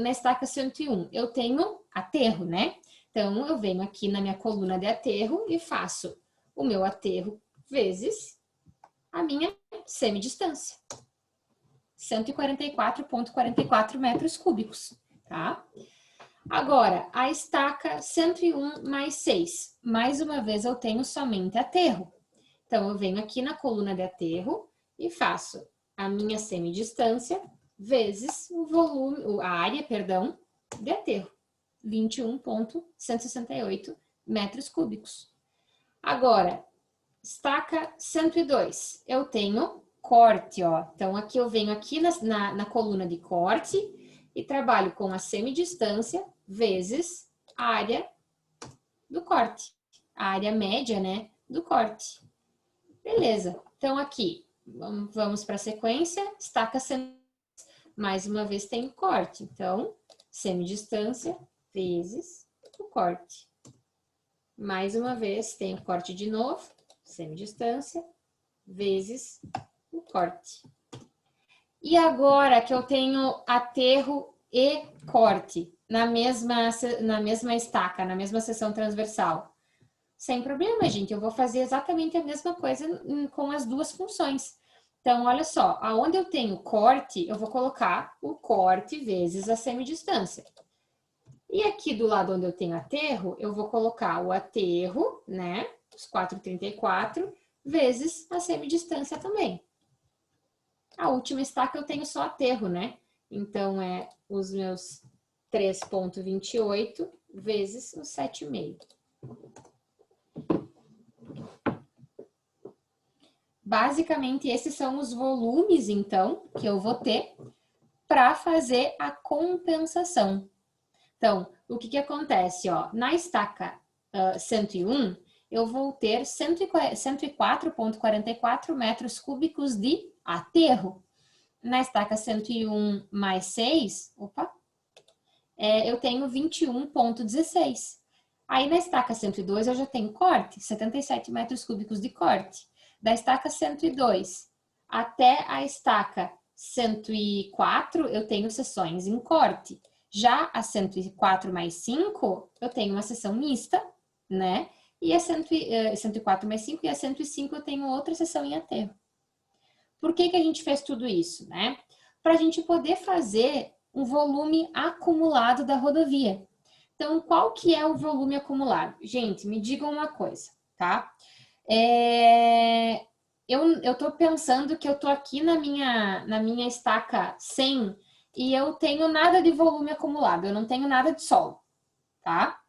estaca 101, eu tenho aterro, né? Então, eu venho aqui na minha coluna de aterro e faço o meu aterro vezes a minha semidistância. 144,44 metros cúbicos, tá? Agora, a estaca 101 mais 6. Mais uma vez, eu tenho somente aterro. Então, eu venho aqui na coluna de aterro e faço a minha semidistância vezes o volume, a área, perdão, de aterro. 21,168 metros cúbicos. Agora, estaca 102. Eu tenho corte, ó. Então, aqui eu venho aqui na coluna de corte e trabalho com a semidistância vezes a área do corte. A área média, né, do corte. Beleza. Então, aqui, vamos para a sequência. Estaca 102. Mais uma vez tem o corte. Então, semidistância vezes o corte. Mais uma vez tem o corte de novo. Semidistância vezes o corte. E agora que eu tenho aterro e corte na mesma estaca, na mesma seção transversal, sem problema, gente, eu vou fazer exatamente a mesma coisa com as duas funções. Então, olha só, aonde eu tenho corte, eu vou colocar o corte vezes a semidistância. E aqui do lado onde eu tenho aterro, eu vou colocar o aterro, né, os 4,34, vezes a semidistância também. A última estaca eu tenho só aterro, né? Então, é os meus 3,28 vezes os 7,5. Basicamente, esses são os volumes, então, que eu vou ter para fazer a compensação. Então, o que acontece? Ó, na estaca 101, eu vou ter 104,44 metros cúbicos de aterro. Na estaca 101 mais 6, eu tenho 21,16. Aí na estaca 102 eu já tenho corte, 77 metros cúbicos de corte. Da estaca 102 até a estaca 104 eu tenho seções em corte. Já a 104 mais 5 eu tenho uma seção mista, né? E a 104 mais 5 e a 105 eu tenho outra seção em aterro. Por que a gente fez tudo isso, né? Para a gente poder fazer um volume acumulado da rodovia. Então, qual que é o volume acumulado? Gente, me digam uma coisa, tá? Eu tô pensando que eu tô aqui na minha estaca 100 e eu tenho nada de volume acumulado, eu não tenho nada de solo, tá?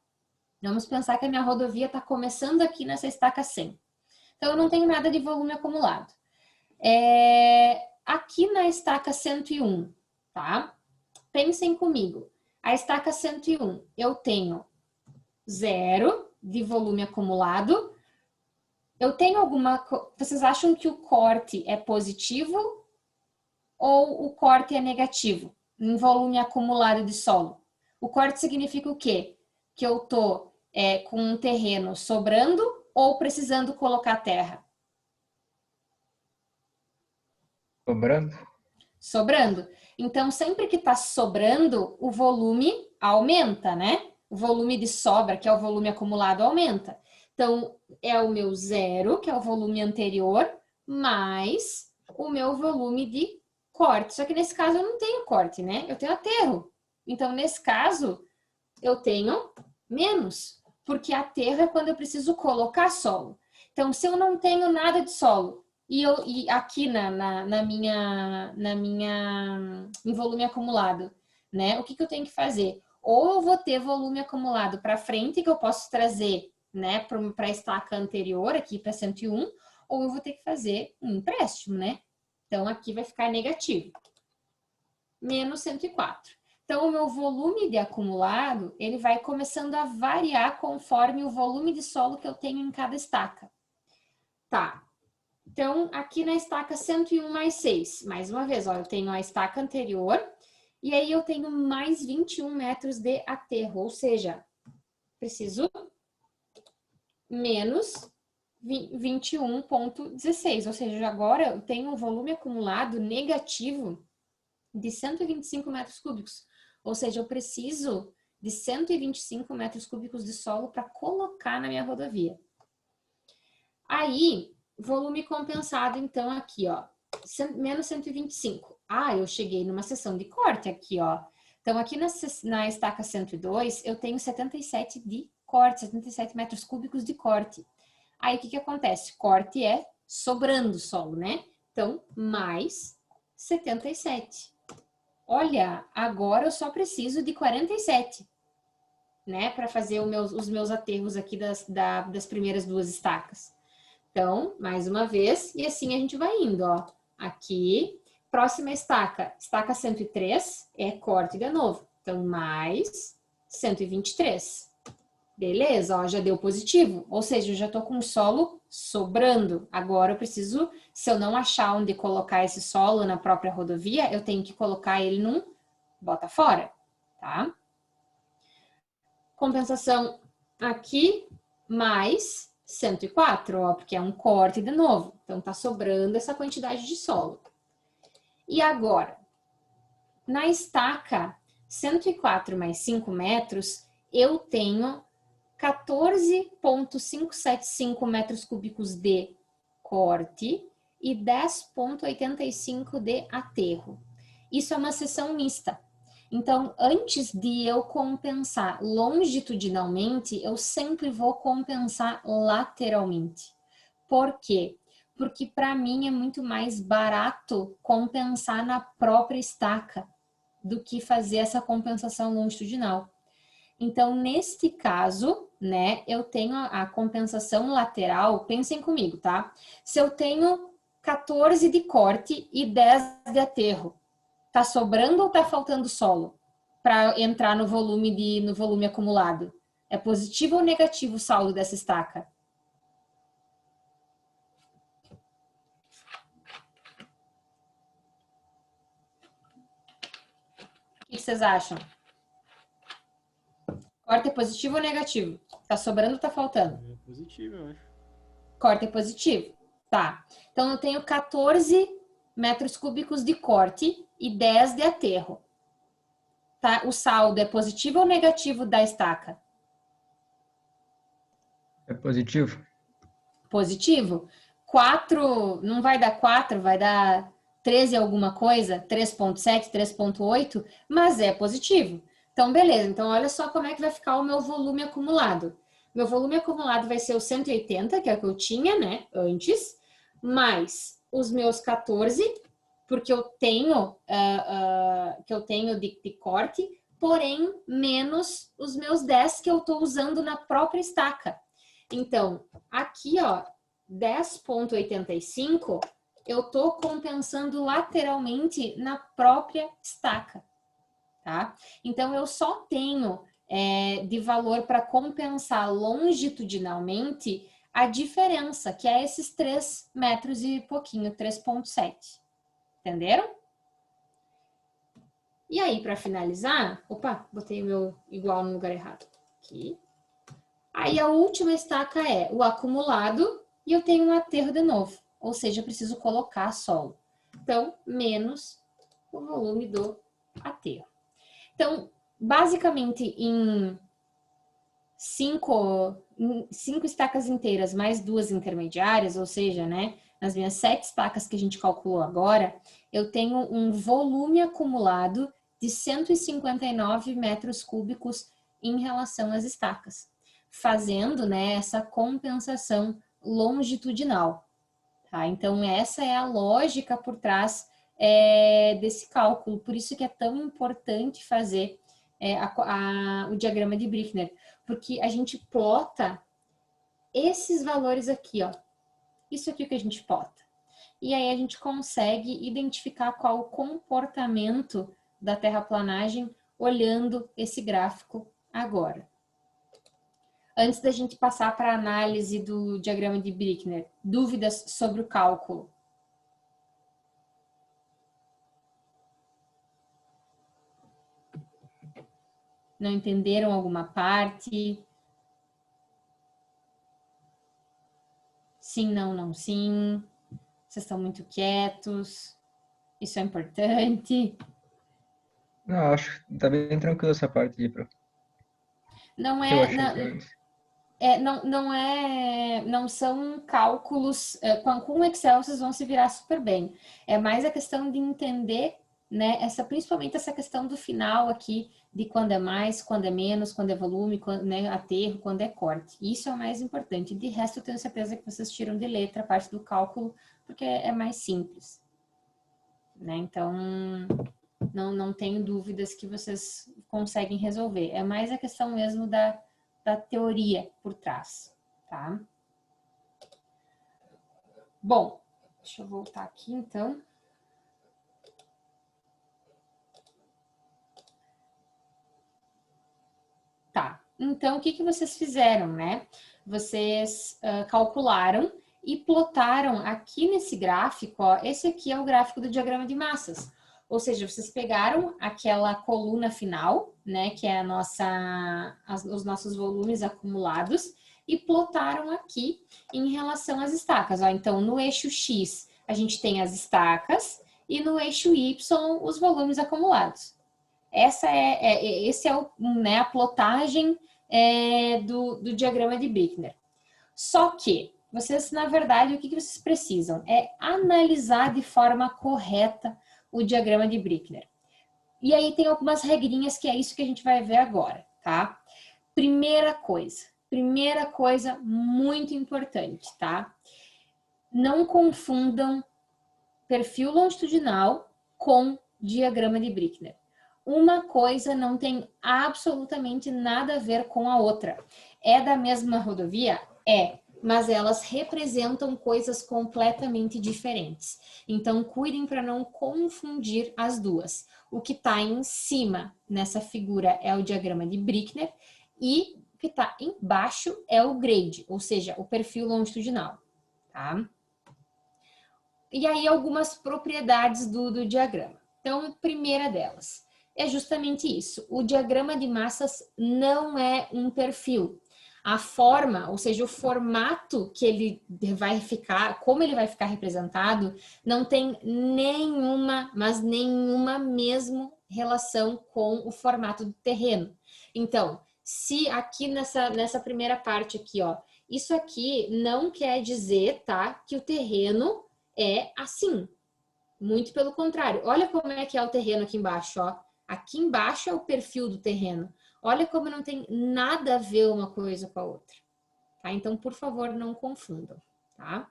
Vamos pensar que a minha rodovia está começando aqui nessa estaca 100. Então, eu não tenho nada de volume acumulado. Aqui na estaca 101, tá? Pensem comigo. A estaca 101, eu tenho 0 de volume acumulado. Eu tenho alguma... Vocês acham que o corte é positivo ou o corte é negativo em volume acumulado de solo? O corte significa o quê? Que eu tô com um terreno sobrando ou precisando colocar terra? Sobrando? Sobrando. Então, sempre que tá sobrando, o volume aumenta, né? O volume de sobra, que é o volume acumulado, aumenta. Então, é o meu 0, que é o volume anterior, mais o meu volume de corte. Só que nesse caso eu não tenho corte, né? Eu tenho aterro. Então, nesse caso, eu tenho menos, porque aterro é quando eu preciso colocar solo. Então, se eu não tenho nada de solo, e aqui em volume acumulado, né? O que eu tenho que fazer? Ou eu vou ter volume acumulado para frente, que eu posso trazer, né, para a estaca anterior, aqui para 101, ou eu vou ter que fazer um empréstimo, né? Então, aqui vai ficar negativo. Menos 104. Então, o meu volume de acumulado, ele vai começando a variar conforme o volume de solo que eu tenho em cada estaca. Tá. Então, aqui na estaca 101 mais 6, mais uma vez, ó, eu tenho a estaca anterior, e aí eu tenho mais 21 metros de aterro, ou seja, preciso menos 21,16, ou seja, agora eu tenho um volume acumulado negativo de 125 metros cúbicos, ou seja, eu preciso de 125 metros cúbicos de solo para colocar na minha rodovia. Aí, volume compensado, então, aqui, ó, menos 125. Ah, eu cheguei numa seção de corte aqui, ó. Então, aqui na estaca 102, eu tenho 77 de corte, 77 metros cúbicos de corte. Aí, o que acontece? Corte é sobrando solo, né? Então, mais 77. Olha, agora eu só preciso de 47, né? Para fazer os meus aterros aqui das primeiras duas estacas. Então, mais uma vez, e assim a gente vai indo, ó. Aqui, próxima estaca, estaca 103, é corte de novo. Então, mais 123. Beleza, ó, já deu positivo. Ou seja, eu já tô com o solo sobrando. Agora eu preciso, se eu não achar onde colocar esse solo na própria rodovia, eu tenho que colocar ele num bota fora, tá? Compensação aqui, mais 104, ó, porque é um corte de novo. Então, tá sobrando essa quantidade de solo. E agora, na estaca 104 mais 5 metros, eu tenho 14,575 metros cúbicos de corte e 10,85 de aterro. Isso é uma seção mista. Então, antes de eu compensar longitudinalmente, eu sempre vou compensar lateralmente. Por quê? Porque para mim é muito mais barato compensar na própria estaca do que fazer essa compensação longitudinal. Então, neste caso, né, eu tenho a compensação lateral, pensem comigo, tá? Se eu tenho 14 de corte e 10 de aterro, tá sobrando ou tá faltando solo para entrar no volume acumulado? É positivo ou negativo o saldo dessa estaca? O que vocês acham? Corte é positivo ou negativo? Tá sobrando ou tá faltando? É positivo, eu acho. Corte é positivo. Tá. Então, eu tenho 14 metros cúbicos de corte e 10 de aterro. Tá? O saldo é positivo ou negativo da estaca? É positivo? Positivo. 4, não vai dar 4, vai dar 13 alguma coisa, 3,7, 3,8, mas é positivo. Então, beleza. Então, olha só como é que vai ficar o meu volume acumulado. Meu volume acumulado vai ser o 180, que é o que eu tinha, né, antes, mais os meus 14, porque eu tenho, de corte, porém menos os meus 10 que eu estou usando na própria estaca. Então, aqui, ó, 10,85, eu estou compensando lateralmente na própria estaca, tá? Então, eu só tenho de valor para compensar longitudinalmente a diferença, que é esses 3 metros e pouquinho, 3,7. Entenderam? E aí, para finalizar, opa, botei o meu igual no lugar errado. Aqui. Aí, a última estaca é o acumulado e eu tenho um aterro de novo. Ou seja, eu preciso colocar solo. Então, menos o volume do aterro. Então, basicamente, em 5 estacas inteiras mais 2 intermediárias, ou seja, né, nas minhas 7 estacas que a gente calculou agora, eu tenho um volume acumulado de 159 metros cúbicos em relação às estacas, fazendo, né, essa compensação longitudinal. Tá? Então, essa é a lógica por trás desse cálculo. Por isso que é tão importante fazer o diagrama de Brickner, porque a gente plota esses valores aqui, ó. Isso aqui que a gente plota. E aí a gente consegue identificar qual o comportamento da terraplanagem olhando esse gráfico agora. Antes da gente passar para a análise do diagrama de Brickner, dúvidas sobre o cálculo? Não entenderam alguma parte? Sim, não, não, sim. Vocês estão muito quietos. Isso é importante. Não, acho que tá bem tranquilo essa parte aí, prof. Não Que eu é, achei não, pelo menos. não são cálculos, com o Excel vocês vão se virar super bem. É mais a questão de entender, né, principalmente essa questão do final aqui, de quando é mais, quando é menos, quando é volume, quando, né, aterro, quando é corte. Isso é o mais importante. De resto, eu tenho certeza que vocês tiram de letra a parte do cálculo, porque é mais simples. Né? Então, não tenho dúvidas que vocês conseguem resolver. É mais a questão mesmo da teoria por trás, tá? Bom, deixa eu voltar aqui, então. Tá, então o que vocês fizeram, né? Vocês calcularam e plotaram aqui nesse gráfico, ó, esse aqui é o gráfico do diagrama de massas. Ou seja, vocês pegaram aquela coluna final, né, que é os nossos volumes acumulados, e plotaram aqui em relação às estacas. Ó. Então, no eixo X, a gente tem as estacas, e no eixo Y, os volumes acumulados. Esse é né, a plotagem do diagrama de Brickner. Só que, vocês, na verdade, o que vocês precisam? É analisar de forma correta o diagrama de Brickner. E aí tem algumas regrinhas que é isso que a gente vai ver agora, tá? Primeira coisa muito importante, tá? Não confundam perfil longitudinal com diagrama de Brickner. Uma coisa não tem absolutamente nada a ver com a outra. É da mesma rodovia? É, mas elas representam coisas completamente diferentes. Então, cuidem para não confundir as duas. O que está em cima nessa figura é o diagrama de Brickner e o que está embaixo é o grade, ou seja, o perfil longitudinal, tá? E aí, algumas propriedades do diagrama. Então, a primeira delas é justamente isso. O diagrama de massas não é um perfil. A forma, ou seja, o formato que ele vai ficar, como ele vai ficar representado, não tem nenhuma, mas nenhuma mesmo relação com o formato do terreno. Então, se aqui nessa primeira parte aqui, ó, isso aqui não quer dizer, tá, que o terreno é assim. Muito pelo contrário. Olha como é que é o terreno aqui embaixo, ó. Aqui embaixo é o perfil do terreno. Olha como não tem nada a ver uma coisa com a outra. Tá? Então, por favor, não confundam, tá?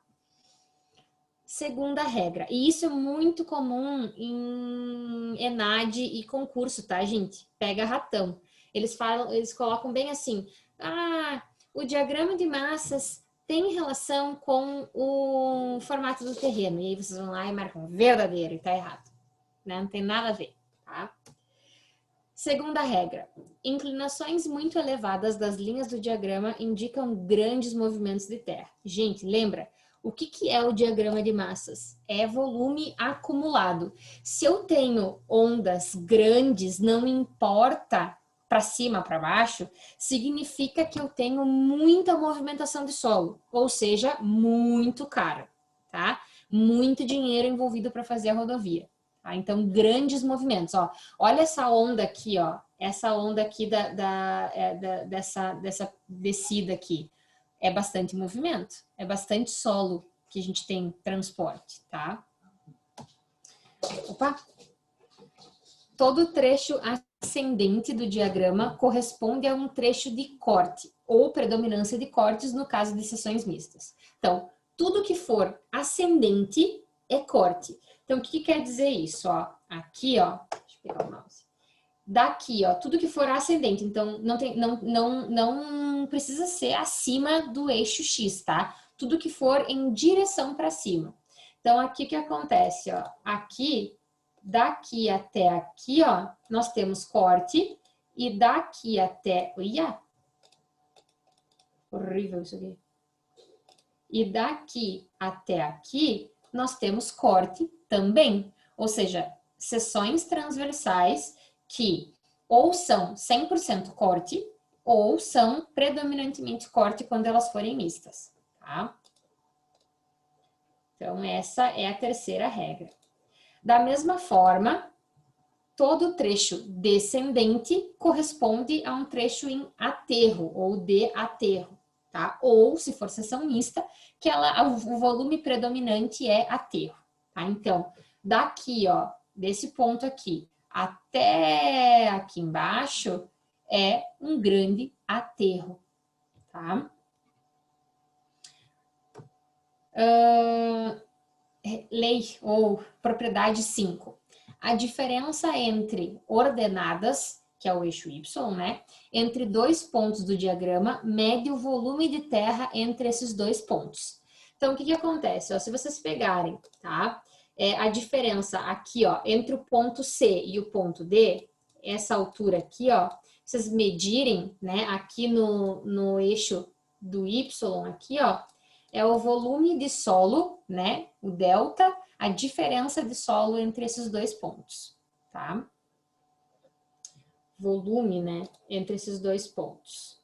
Segunda regra, e isso é muito comum em ENAD e concurso, tá, gente? Pega ratão. Eles colocam bem assim, o diagrama de massas tem relação com o formato do terreno. E aí vocês vão lá e marcam verdadeiro e tá errado, né? Não tem nada a ver, tá? Segunda regra, inclinações muito elevadas das linhas do diagrama indicam grandes movimentos de terra. Gente, lembra? O que é o diagrama de massas? É volume acumulado. Se eu tenho ondas grandes, não importa para cima, para baixo, significa que eu tenho muita movimentação de solo, ou seja, muito caro, tá? Muito dinheiro envolvido para fazer a rodovia. Tá? Então, grandes movimentos. Ó, olha essa onda aqui, ó. Essa onda aqui dessa descida aqui. É bastante movimento, é bastante solo que a gente tem transporte, tá? Opa! Todo trecho ascendente do diagrama corresponde a um trecho de corte ou predominância de cortes no caso de seções mistas. Então, tudo que for ascendente é corte. Então, o que quer dizer isso? Ó, aqui, ó, deixa eu pegar o mouse. Daqui, ó, tudo que for ascendente, então não precisa ser acima do eixo X, tá? Tudo que for em direção para cima. Então, aqui o que acontece, ó? Aqui, daqui até aqui, ó, nós temos corte e daqui até... Olha! Horrível isso aqui. E daqui até aqui, nós temos corte também. Ou seja, seções transversais que ou são 100% corte ou são predominantemente corte quando elas forem mistas, tá? Então, essa é a terceira regra. Da mesma forma, todo trecho descendente corresponde a um trecho em aterro ou de aterro, tá? Ou, se for seção mista, que o volume predominante é aterro, tá? Então, daqui, ó, desse ponto aqui até aqui embaixo é um grande aterro, tá? Lei ou propriedade 5. A diferença entre ordenadas, que é o eixo Y, né? Entre dois pontos do diagrama, mede o volume de terra entre esses dois pontos. Então, o que acontece? Ó, se vocês pegarem, tá? A diferença aqui, ó, entre o ponto C e o ponto D, essa altura aqui, ó, vocês medirem, né, aqui no eixo do Y, aqui, ó, é o volume de solo, né, o delta, a diferença de solo entre esses dois pontos, tá? Volume, né, entre esses dois pontos.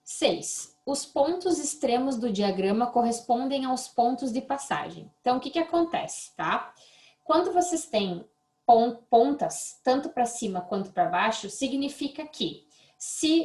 6. Os pontos extremos do diagrama correspondem aos pontos de passagem. Então, o que acontece, tá? Quando vocês têm pontas, tanto para cima quanto para baixo, significa que,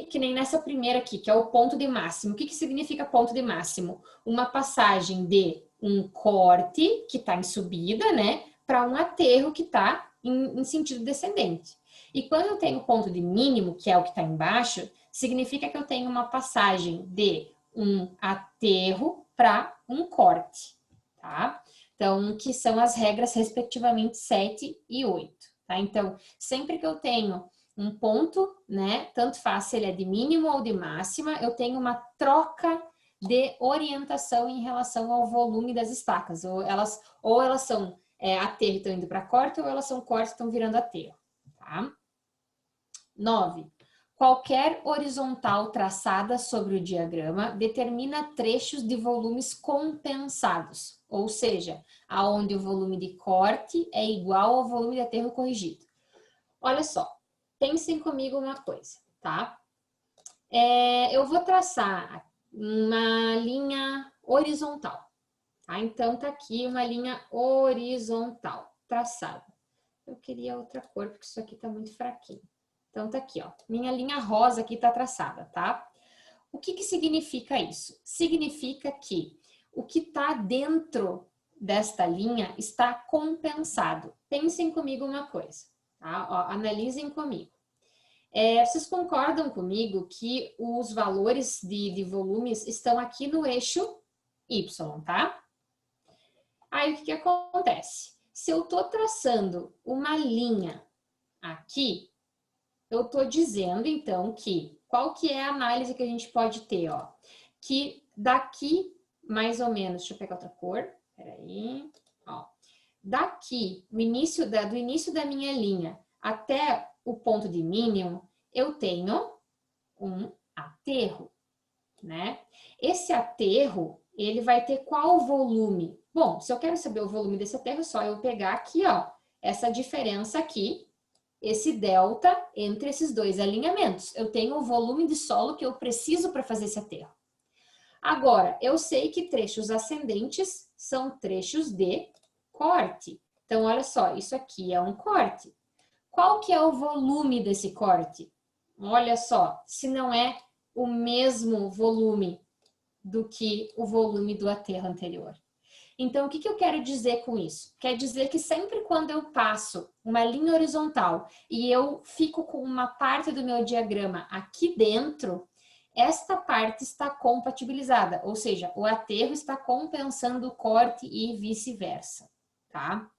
que nem nessa primeira aqui, que é o ponto de máximo. O que significa ponto de máximo? Uma passagem de um corte, que está em subida, né? Para um aterro que está em sentido descendente. E quando eu tenho ponto de mínimo, que é o que está embaixo, significa que eu tenho uma passagem de um aterro para um corte, tá? Então, que são as regras, respectivamente, 7 e 8, tá? Então, sempre que eu tenho um ponto, né, tanto faz se ele é de mínimo ou de máxima, eu tenho uma troca de orientação em relação ao volume das estacas. Ou elas são aterro e estão indo para corte, ou elas são corte e estão virando aterro, tá? 9. Qualquer horizontal traçada sobre o diagrama determina trechos de volumes compensados, ou seja, aonde o volume de corte é igual ao volume de aterro corrigido. Olha só, pensem comigo uma coisa, tá? Eu vou traçar uma linha horizontal, tá? Então, tá aqui uma linha horizontal traçada. Eu queria outra cor, porque isso aqui tá muito fraquinho. Então, tá aqui, ó. Minha linha rosa aqui tá traçada, tá? O que significa isso? Significa que o que tá dentro desta linha está compensado. Pensem comigo uma coisa, tá? Ó, analisem comigo. Vocês concordam comigo que os valores de volumes estão aqui no eixo Y, tá? Aí, o que acontece? Se eu estou traçando uma linha aqui, eu estou dizendo, então, que qual que é a análise que a gente pode ter, ó? Que daqui, mais ou menos, deixa eu pegar outra cor, peraí, ó. Daqui, do início da minha linha até o ponto de mínimo, eu tenho um aterro, né? Esse aterro, ele vai ter qual volume? Bom, se eu quero saber o volume desse aterro, é só eu pegar aqui, ó, essa diferença aqui, esse delta entre esses dois alinhamentos. Eu tenho o volume de solo que eu preciso para fazer esse aterro. Agora, eu sei que trechos ascendentes são trechos de corte. Então, olha só, isso aqui é um corte. Qual que é o volume desse corte? Olha só, se não é o mesmo volume do que o volume do aterro anterior. Então, o que eu quero dizer com isso? Quer dizer que sempre quando eu passo uma linha horizontal e eu fico com uma parte do meu diagrama aqui dentro, esta parte está compatibilizada, ou seja, o aterro está compensando o corte e vice-versa, tá?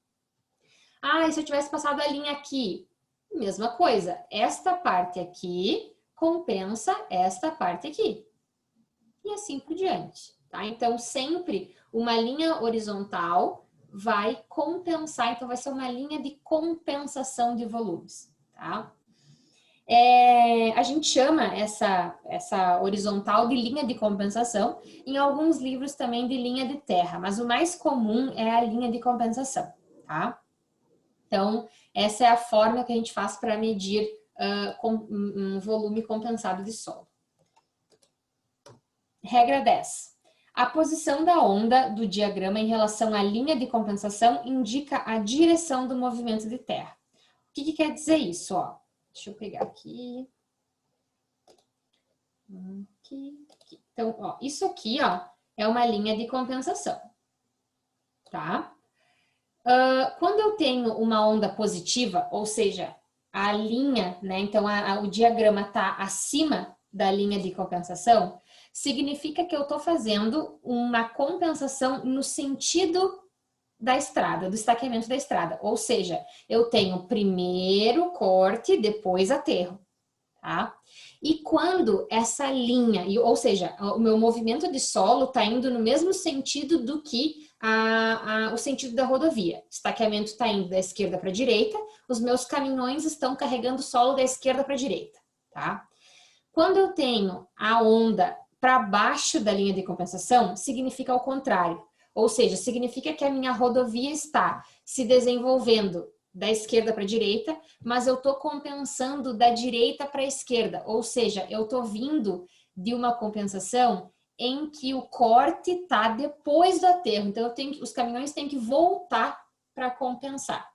Ah, e se eu tivesse passado a linha aqui? Mesma coisa, esta parte aqui compensa esta parte aqui. E assim por diante, tá? Então, sempre uma linha horizontal vai compensar, então vai ser uma linha de compensação de volumes, tá? A gente chama essa horizontal de linha de compensação, em alguns livros também de linha de terra, mas o mais comum é a linha de compensação, tá? Então, essa é a forma que a gente faz para medir um volume compensado de solo. Regra 10. A posição da onda do diagrama em relação à linha de compensação indica a direção do movimento de terra. O que quer dizer isso? Ó? Deixa eu pegar aqui. Então, ó, isso aqui, ó, é uma linha de compensação, tá? Quando eu tenho uma onda positiva, ou seja, a linha, né? Então, o diagrama está acima da linha de compensação, significa que eu estou fazendo uma compensação no sentido da estrada, do estaqueamento da estrada. Ou seja, eu tenho primeiro corte, depois aterro, tá? E quando essa linha, ou seja, o meu movimento de solo está indo no mesmo sentido do que o sentido da rodovia. O estaqueamento está indo da esquerda para a direita, os meus caminhões estão carregando solo da esquerda para a direita, tá? Quando eu tenho a onda para baixo da linha de compensação, significa o contrário. Ou seja, significa que a minha rodovia está se desenvolvendo da esquerda para a direita, mas eu estou compensando da direita para a esquerda. Ou seja, eu estou vindo de uma compensação em que o corte está depois do aterro. Então, os caminhões têm que voltar para compensar.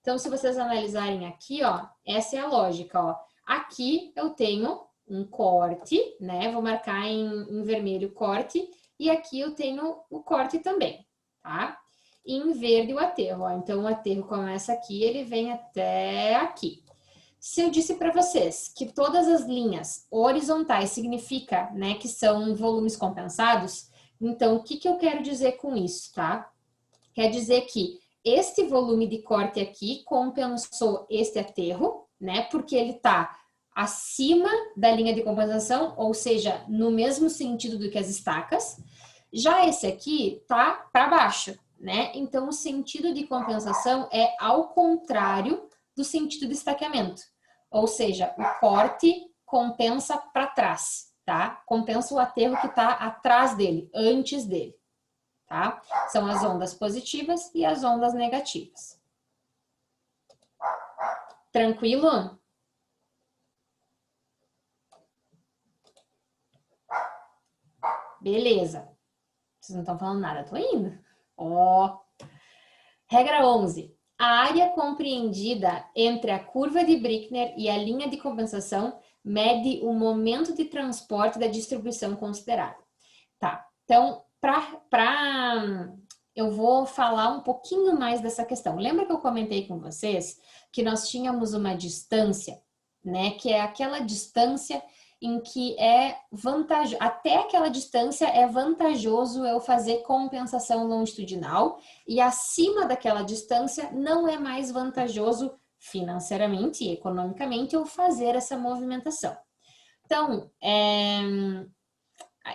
Então, se vocês analisarem aqui, ó, essa é a lógica, ó. Aqui eu tenho um corte, né? Vou marcar em vermelho corte, e aqui eu tenho o corte também, tá? E em verde o aterro, ó. Então, o aterro começa aqui, ele vem até aqui. Se eu disse para vocês que todas as linhas horizontais significa, né, que são volumes compensados, então o que eu quero dizer com isso, tá? Quer dizer que este volume de corte aqui compensou este aterro, né, porque ele está acima da linha de compensação, ou seja, no mesmo sentido do que as estacas. Já esse aqui tá para baixo, né? Então, o sentido de compensação é ao contrário do sentido de estaqueamento. Ou seja, o corte compensa para trás, tá? Compensa o aterro que está atrás dele, antes dele, tá? São as ondas positivas e as ondas negativas. Tranquilo? Beleza. Vocês não estão falando nada, tô indo. Ó. Regra 11. A área compreendida entre a curva de Brickner e a linha de compensação mede o momento de transporte da distribuição considerada. Tá. Então, eu vou falar um pouquinho mais dessa questão. Lembra que eu comentei com vocês que nós tínhamos uma distância né? Que é aquela distância em que é vantajoso, até aquela distância é vantajoso eu fazer compensação longitudinal e acima daquela distância não é mais vantajoso financeiramente e economicamente eu fazer essa movimentação. Então,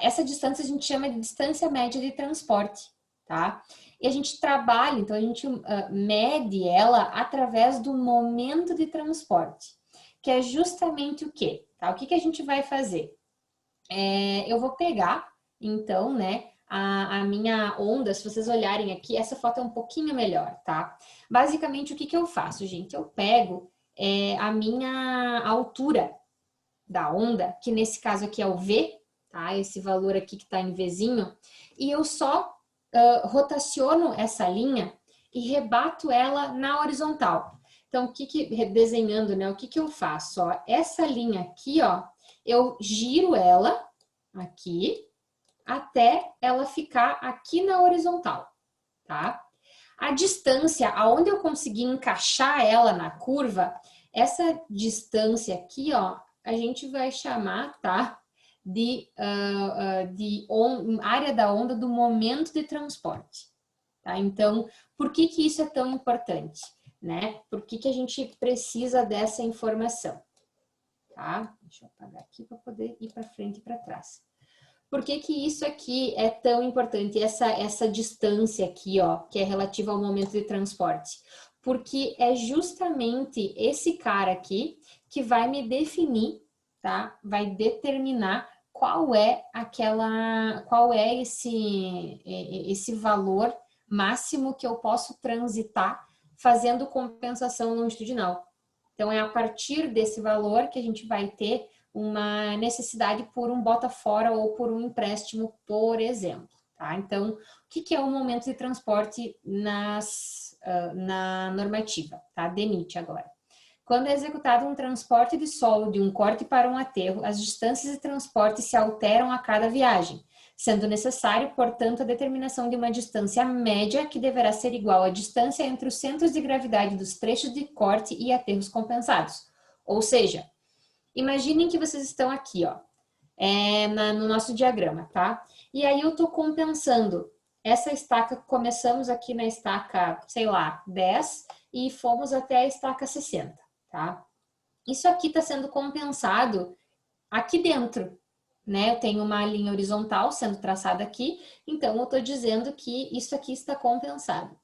essa distância a gente chama de distância média de transporte, tá? E a gente trabalha, então a gente mede ela através do momento de transporte, que é justamente o quê? Tá? O que a gente vai fazer? Eu vou pegar, então, né, a minha onda, se vocês olharem aqui, essa foto é um pouquinho melhor, tá? Basicamente, o que eu faço, gente? Eu pego a minha altura da onda, que nesse caso aqui é o V, tá? Esse valor aqui que tá em Vzinho, e eu só rotaciono essa linha e rebato ela na horizontal. Então, desenhando, né? O que eu faço? Ó, essa linha aqui, ó, eu giro ela aqui até ela ficar aqui na horizontal, tá? A distância, aonde eu conseguir encaixar ela na curva, essa distância aqui, ó, a gente vai chamar, tá? De área da onda do momento de transporte, tá? Então, por que isso é tão importante, né? Por que a gente precisa dessa informação, tá? Deixa eu apagar aqui para poder ir para frente e para trás. Por que isso aqui é tão importante, essa distância aqui, ó, que é relativa ao momento de transporte? Porque é justamente esse cara aqui que vai me definir, tá? Vai determinar qual é esse valor máximo que eu posso transitar fazendo compensação longitudinal. Então, é a partir desse valor que a gente vai ter uma necessidade por um bota fora ou por um empréstimo, por exemplo. Tá? Então, o que é o momento de transporte na normativa? Tá? DENIT agora. Quando é executado um transporte de solo de um corte para um aterro, as distâncias de transporte se alteram a cada viagem, sendo necessário, portanto, a determinação de uma distância média que deverá ser igual à distância entre os centros de gravidade dos trechos de corte e aterros compensados. Ou seja, imaginem que vocês estão aqui, ó, no nosso diagrama, tá? E aí eu estou compensando essa estaca, começamos aqui na estaca, sei lá, 10 e fomos até a estaca 60, tá? Isso aqui está sendo compensado aqui dentro, né? Eu tenho uma linha horizontal sendo traçada aqui, então eu estou dizendo que isso aqui está compensado.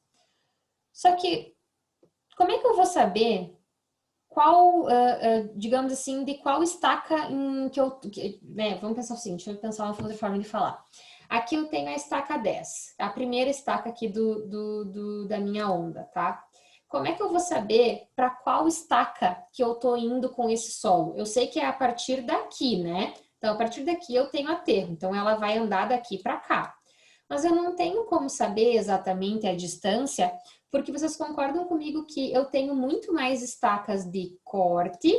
Só que, como é que eu vou saber qual, digamos assim, de qual estaca vamos pensar assim, deixa eu pensar uma outra forma de falar. Aqui eu tenho a estaca 10, a primeira estaca aqui da minha onda, tá? Como é que eu vou saber para qual estaca que eu tô indo com esse solo? Eu sei que é a partir daqui, né? Então, a partir daqui eu tenho aterro, então ela vai andar daqui para cá. Mas eu não tenho como saber exatamente a distância, porque vocês concordam comigo que eu tenho muito mais estacas de corte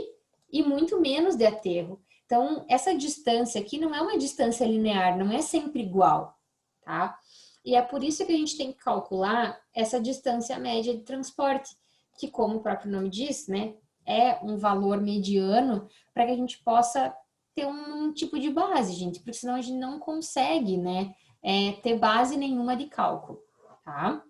e muito menos de aterro. Então, essa distância aqui não é uma distância linear, não é sempre igual, tá? E é por isso que a gente tem que calcular essa distância média de transporte, que como o próprio nome diz, né, é um valor mediano para que a gente possa ter um tipo de base, gente, porque senão a gente não consegue, né, ter base nenhuma de cálculo, tá?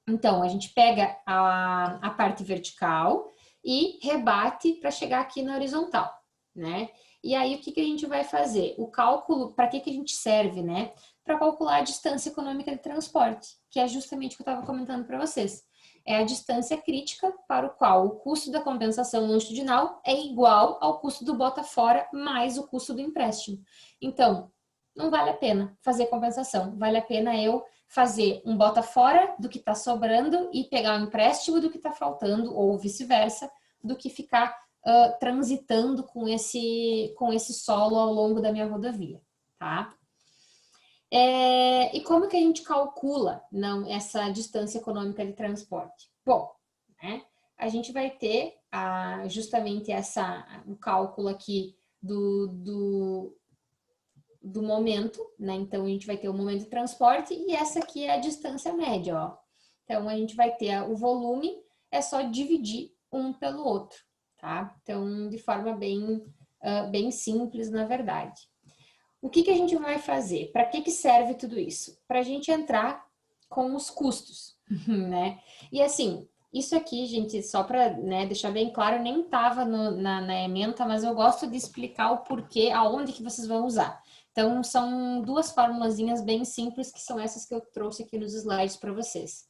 Então, a gente pega a parte vertical e rebate para chegar aqui na horizontal, né? E aí, o que a gente vai fazer? O cálculo, para que a gente serve, né? Para calcular a distância econômica de transporte, que é justamente o que eu estava comentando para vocês. É a distância crítica para o qual o custo da compensação longitudinal é igual ao custo do bota fora mais o custo do empréstimo. Então, não vale a pena fazer compensação, vale a pena eu fazer um bota fora do que está sobrando e pegar um empréstimo do que está faltando, ou vice-versa, do que ficar transitando com esse solo ao longo da minha rodovia, tá? E como que a gente calcula essa distância econômica de transporte? Bom, né, a gente vai ter justamente o cálculo aqui do momento, né? Então, a gente vai ter o momento de transporte e essa aqui é a distância média, ó. Então, a gente vai ter o volume, é só dividir um pelo outro, tá? Então, de forma bem simples, na verdade. O que a gente vai fazer? Para que serve tudo isso? Para a gente entrar com os custos, né? E assim, isso aqui, gente, só para, né, deixar bem claro, nem estava na ementa, mas eu gosto de explicar o porquê, aonde que vocês vão usar. Então, são duas formulazinhas bem simples, que são essas que eu trouxe aqui nos slides para vocês.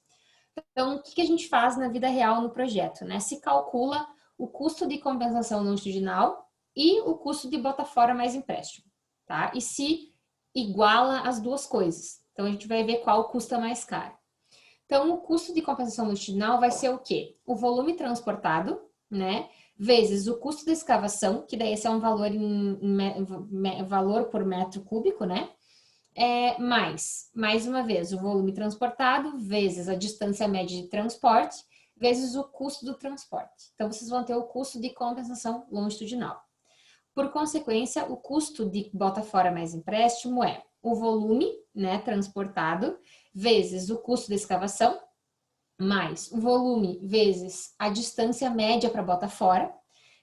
Então, o que a gente faz na vida real no projeto, né? Se calcula o custo de compensação longitudinal e o custo de bota fora mais empréstimo, tá? E se iguala as duas coisas. Então, a gente vai ver qual custa mais caro. Então, o custo de compensação longitudinal vai ser o quê? O volume transportado, né? Vezes o custo da escavação, que daí esse é um valor valor por metro cúbico, né? Mais uma vez, o volume transportado, vezes a distância média de transporte, vezes o custo do transporte. Então, vocês vão ter o custo de compensação longitudinal. Por consequência, o custo de bota fora mais empréstimo é o volume, né, transportado, vezes o custo da escavação, mais o volume vezes a distância média para bota fora,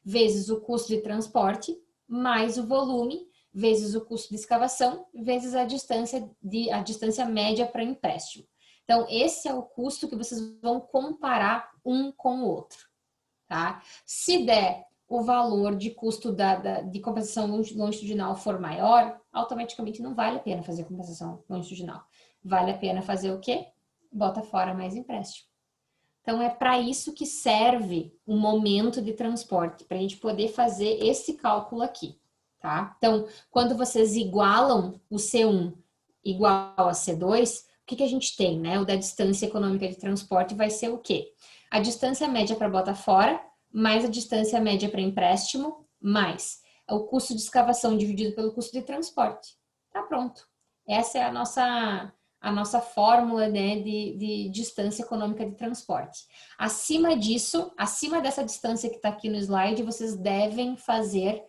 vezes o custo de transporte, mais o volume vezes o custo de escavação, vezes a distância média para empréstimo. Então, esse é o custo que vocês vão comparar um com o outro, tá? Se der o valor de custo de compensação longitudinal for maior, automaticamente não vale a pena fazer compensação longitudinal. Vale a pena fazer o quê? Bota fora mais empréstimo. Então, é para isso que serve o momento de transporte, para a gente poder fazer esse cálculo aqui, tá? Então, quando vocês igualam o C1 igual a C2, o que a gente tem, né? O da distância econômica de transporte vai ser o quê? A distância média para bota fora, mais a distância média para empréstimo, mais o custo de escavação dividido pelo custo de transporte. Tá pronto. Essa é a nossa fórmula, né, de distância econômica de transporte. Acima disso, acima dessa distância que está aqui no slide, vocês devem fazer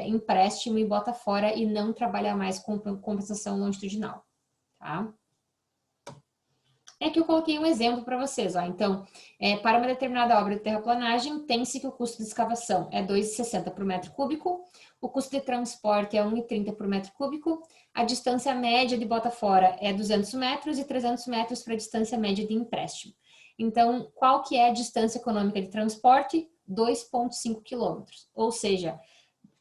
empréstimo e bota fora e não trabalhar mais com compensação longitudinal, tá? É que eu coloquei um exemplo para vocês, ó. Então, para uma determinada obra de terraplanagem, tem-se que o custo de escavação é 2,60 por metro cúbico, o custo de transporte é 1,30 por metro cúbico, a distância média de bota fora é 200 metros e 300 metros para a distância média de empréstimo. Então, qual que é a distância econômica de transporte? 2,5 quilômetros. Ou seja,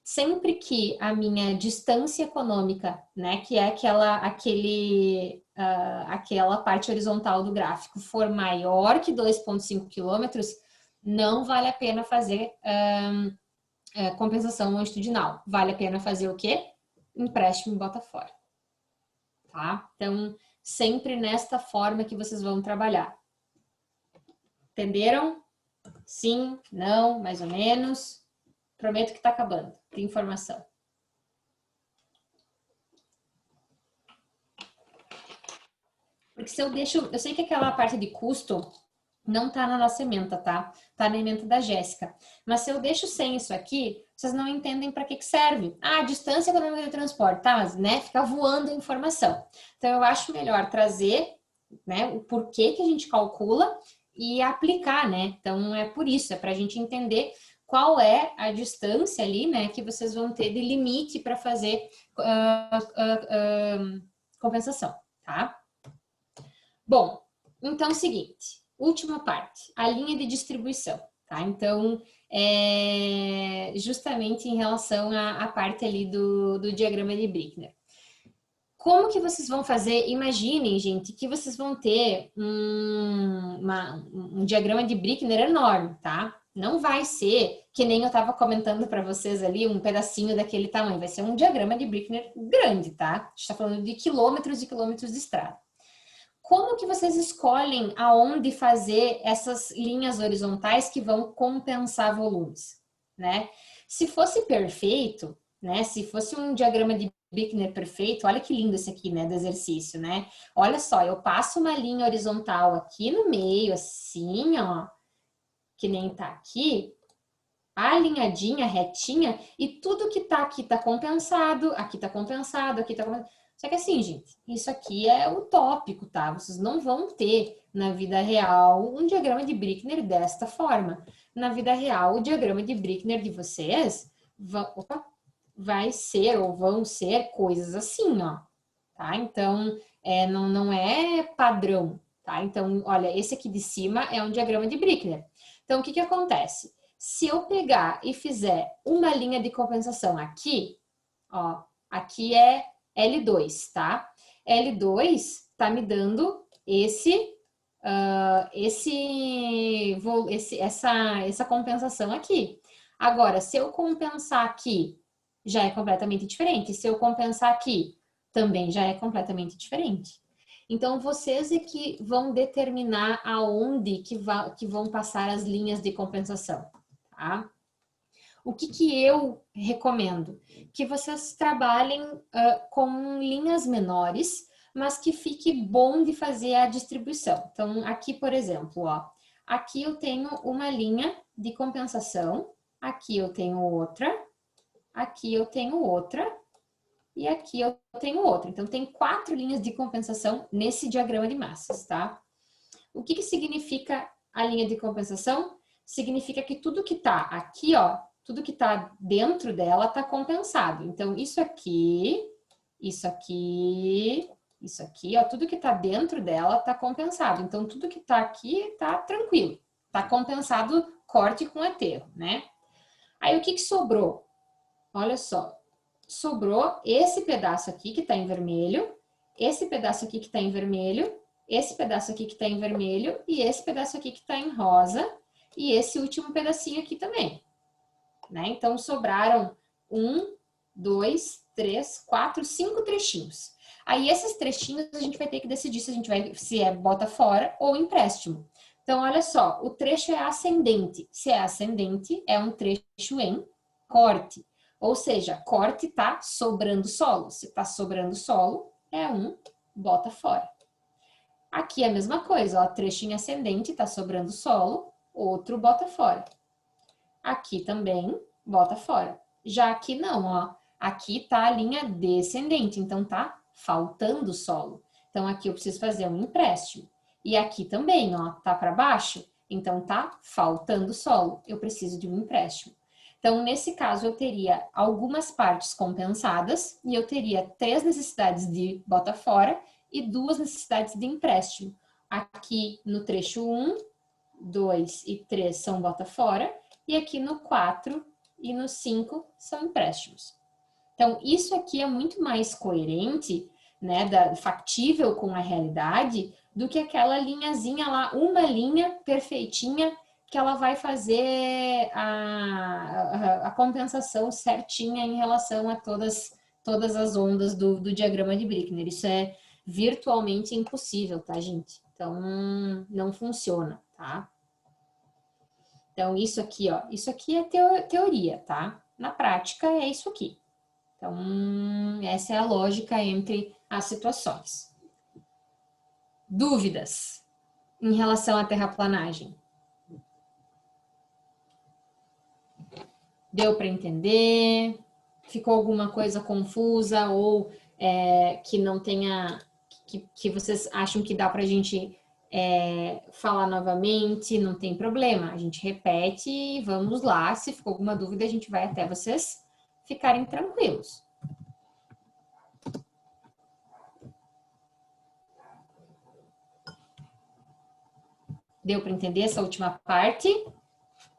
sempre que a minha distância econômica, né, que é aquela parte horizontal do gráfico, for maior que 2,5 quilômetros, não vale a pena fazer compensação longitudinal. Vale a pena fazer o quê? Empréstimo e bota fora. Tá? Então, sempre nesta forma que vocês vão trabalhar. Entenderam? Sim, não, mais ou menos. Prometo que está acabando de informação. Porque se eu deixo... Eu sei que aquela parte de custo não tá na nossa ementa, tá? Tá na ementa da Jéssica. Mas se eu deixo sem isso aqui, vocês não entendem para que serve. Ah, distância econômica de transporte, tá? Mas, né, fica voando a informação. Então, eu acho melhor trazer, né, o porquê que a gente calcula e aplicar, né? Então, é por isso, é para a gente entender qual é a distância ali, né, que vocês vão ter de limite para fazer compensação, tá? Bom, então é o seguinte, última parte, a linha de distribuição, tá? Então, justamente em relação à parte ali do diagrama de Brickner. Como que vocês vão fazer? Imaginem, gente, que vocês vão ter um diagrama de Brickner enorme, tá? Não vai ser, que nem eu estava comentando para vocês ali, um pedacinho daquele tamanho. Vai ser um diagrama de Brickner grande, tá? A gente está falando de quilômetros e quilômetros de estrada. Como que vocês escolhem aonde fazer essas linhas horizontais que vão compensar volumes, né? Se fosse perfeito, né? Se fosse um diagrama de Brickner perfeito, olha que lindo esse aqui, né? Do exercício, né? Olha só, eu passo uma linha horizontal aqui no meio, assim, ó, que nem tá aqui, alinhadinha, retinha, e tudo que tá aqui tá compensado, aqui tá compensado, aqui tá compensado. Só que assim, gente, isso aqui é utópico, tá? Vocês não vão ter na vida real um diagrama de Brickner desta forma. Na vida real, o diagrama de Brickner de vocês vai ser ou vão ser coisas assim, ó. Tá? Então, não é padrão, tá? Então, olha, esse aqui de cima é um diagrama de Brickner. Então, o que que acontece? Se eu pegar e fizer uma linha de compensação aqui, ó, aqui é L2, tá? L2 tá me dando essa compensação aqui. Agora, se eu compensar aqui, já é completamente diferente. Se eu compensar aqui, também já é completamente diferente. Então, vocês é que vão determinar aonde que vão passar as linhas de compensação, tá? O que que eu recomendo? Que vocês trabalhem com linhas menores, mas que fique bom de fazer a distribuição. Então, aqui, por exemplo, ó, aqui eu tenho uma linha de compensação, aqui eu tenho outra, aqui eu tenho outra, e aqui eu tenho outra. Então, tem 4 linhas de compensação nesse diagrama de massas, tá? O que que significa a linha de compensação? Significa que tudo que tá aqui, ó, tudo que tá dentro dela tá compensado. Então, isso aqui, ó, tudo que tá dentro dela tá compensado. Então, tudo que tá aqui tá tranquilo. Tá compensado corte com aterro, né? Aí, o que que sobrou? Olha só, sobrou esse pedaço aqui que tá em vermelho, esse pedaço aqui que tá em vermelho, esse pedaço aqui que tá em vermelho e esse pedaço aqui que tá em rosa e esse último pedacinho aqui também, né? Então, sobraram 1, 2, 3, 4, 5 trechinhos. Aí, esses trechinhos a gente vai ter que decidir se é bota fora ou empréstimo. Então, olha só, o trecho é ascendente. Se é ascendente, é um trecho em corte. Ou seja, corte tá sobrando solo. Se tá sobrando solo, é um bota fora. Aqui é a mesma coisa, ó, trecho em ascendente, tá sobrando solo, outro bota fora. Aqui também, bota fora. Já aqui não, ó. Aqui tá a linha descendente, então tá faltando solo. Então aqui eu preciso fazer um empréstimo. E aqui também, ó, tá para baixo, então tá faltando solo. Eu preciso de um empréstimo. Então, nesse caso, eu teria algumas partes compensadas e eu teria 3 necessidades de bota fora e 2 necessidades de empréstimo. Aqui no trecho 1, 2 e 3 são bota fora e aqui no 4 e no 5 são empréstimos. Então, isso aqui é muito mais coerente, né, factível com a realidade, do que aquela linhazinha lá, uma linha perfeitinha, que ela vai fazer a compensação certinha em relação a todas as ondas do diagrama de Brickner. Isso é virtualmente impossível, tá, gente? Então, não funciona, tá? Então, isso aqui, ó, isso aqui é teoria, tá? Na prática, é isso aqui. Então, essa é a lógica entre as situações. Dúvidas em relação à terraplanagem? Deu para entender? Ficou alguma coisa confusa ou que não tenha, que vocês acham que dá para a gente falar novamente? Não tem problema, a gente repete e vamos lá. Se ficou alguma dúvida, a gente vai até vocês ficarem tranquilos. Deu para entender essa última parte?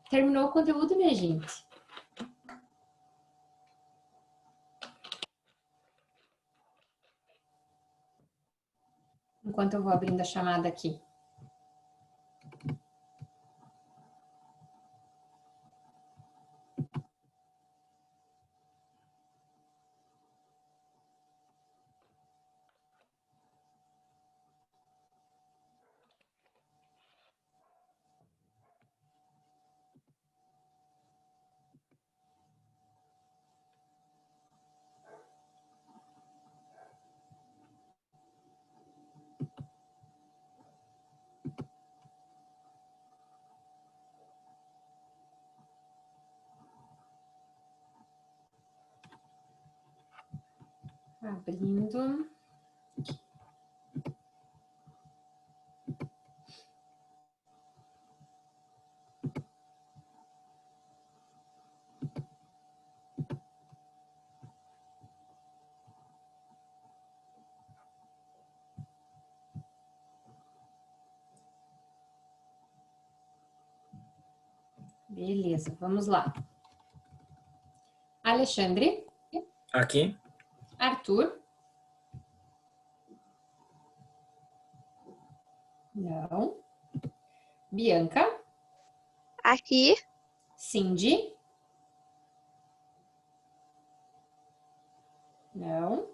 Terminou o conteúdo, minha gente. Enquanto eu vou abrindo a chamada aqui. Abrindo. Beleza, vamos lá. Alexandre. Aqui. Arthur. Não. Bianca. Aqui. Cindy. Não.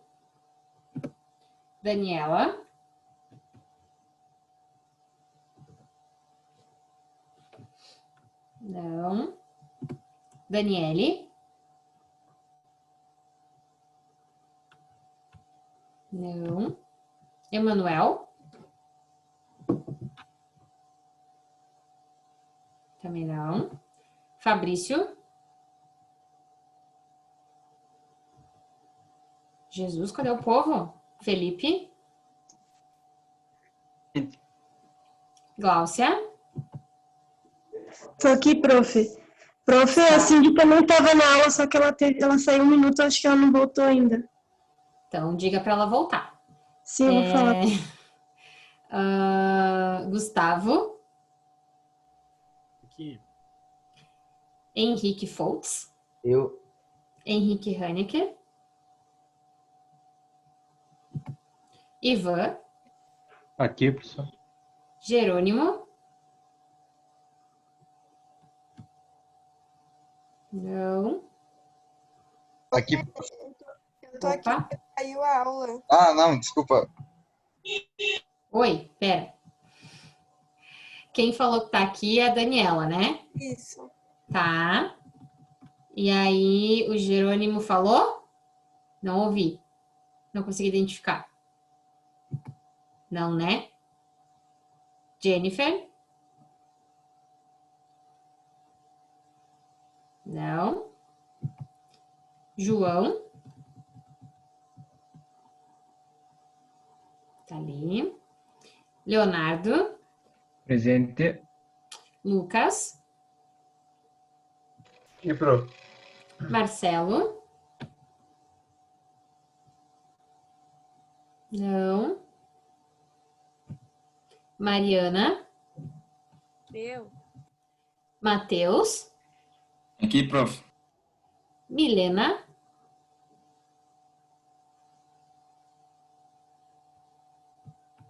Daniela. Não. Daniele. Não. Emanuel. Também não. Fabrício. Jesus, cadê o povo? Felipe. Gláucia. Tô aqui, prof. Prof, a Cindy também estava na aula, só que ela saiu um minuto, acho que ela não voltou ainda. Então, diga para ela voltar. Sim, eu vou falar. Gustavo. Aqui. Henrique Foltz. Eu. Henrique Haneke. Ivan. Aqui, professor. Jerônimo. Não. Aqui. Eu tô aqui, Opa. caiu a aula. Ah, não, desculpa. Oi, pera. Quem falou que tá aqui é a Daniela, né? Isso. Tá. E aí, o Jerônimo falou? Não ouvi. Não consegui identificar. Não, né? Jennifer? Não. João? Tá ali. Leonardo? Presente. Lucas? E prof. Marcelo? Não. Mariana? Eu. Matheus? Aqui, prof. Milena?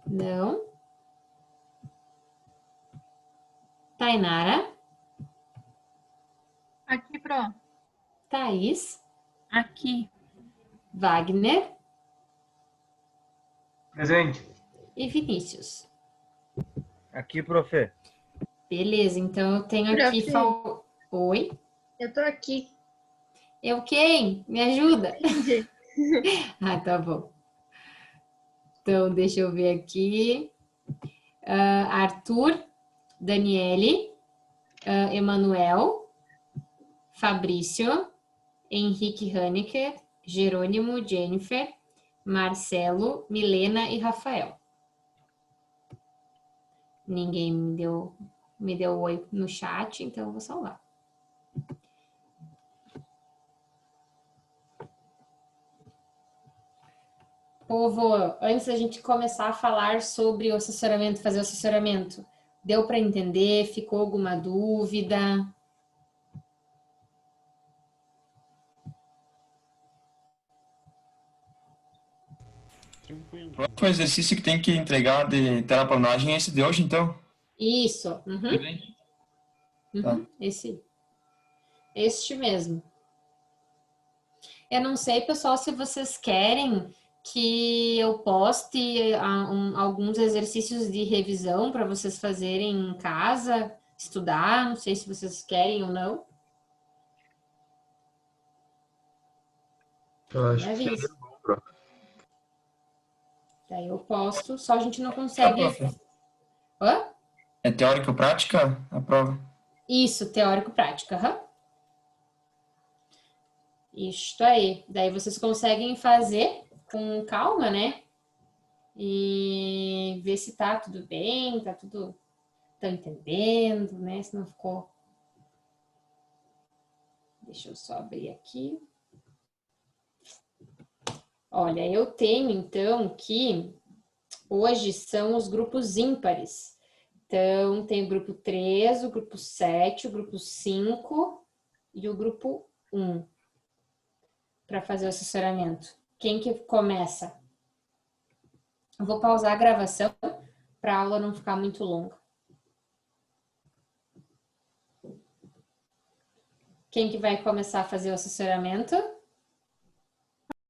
Não. Tainara? Aqui, Pro. Thaís? Aqui. Wagner? Presente. E Vinícius. Aqui, prof. Beleza, então eu tenho aqui... Oi? Eu tô aqui. Eu quem? Me ajuda. Ah, tá bom. Então, deixa eu ver aqui. Arthur, Daniele, Emanuel, Fabrício, Henrique Haneke, Jerônimo, Jennifer, Marcelo, Milena e Rafael. Ninguém me deu oi no chat, então eu vou salvar. Povo, antes da gente começar a falar sobre o assessoramento, fazer o assessoramento, deu para entender? Ficou alguma dúvida? O exercício que tem que entregar de terraplanagem é esse de hoje, então? Isso. Tudo bem? Tá. Este mesmo. Eu não sei, pessoal, se vocês querem que eu poste alguns exercícios de revisão para vocês fazerem em casa, estudar, não sei se vocês querem ou não. Eu acho Me que avisa. seria bom, prof. Daí eu posto, só a gente não consegue... prof. Hã? É teórica ou prática a prova? Isso, teórico-prática. Aham. Isto aí. Daí vocês conseguem fazer com calma, né? E ver se tá tudo bem, tá tudo... Estão entendendo, né? Se não ficou... Deixa eu só abrir aqui. Olha, eu tenho, então, que hoje são os grupos ímpares. Então, tem o grupo 3, o grupo 7, o grupo 5 e o grupo 1 para fazer o assessoramento. Quem que começa? Eu vou pausar a gravação para a aula não ficar muito longa. Quem que vai começar a fazer o assessoramento?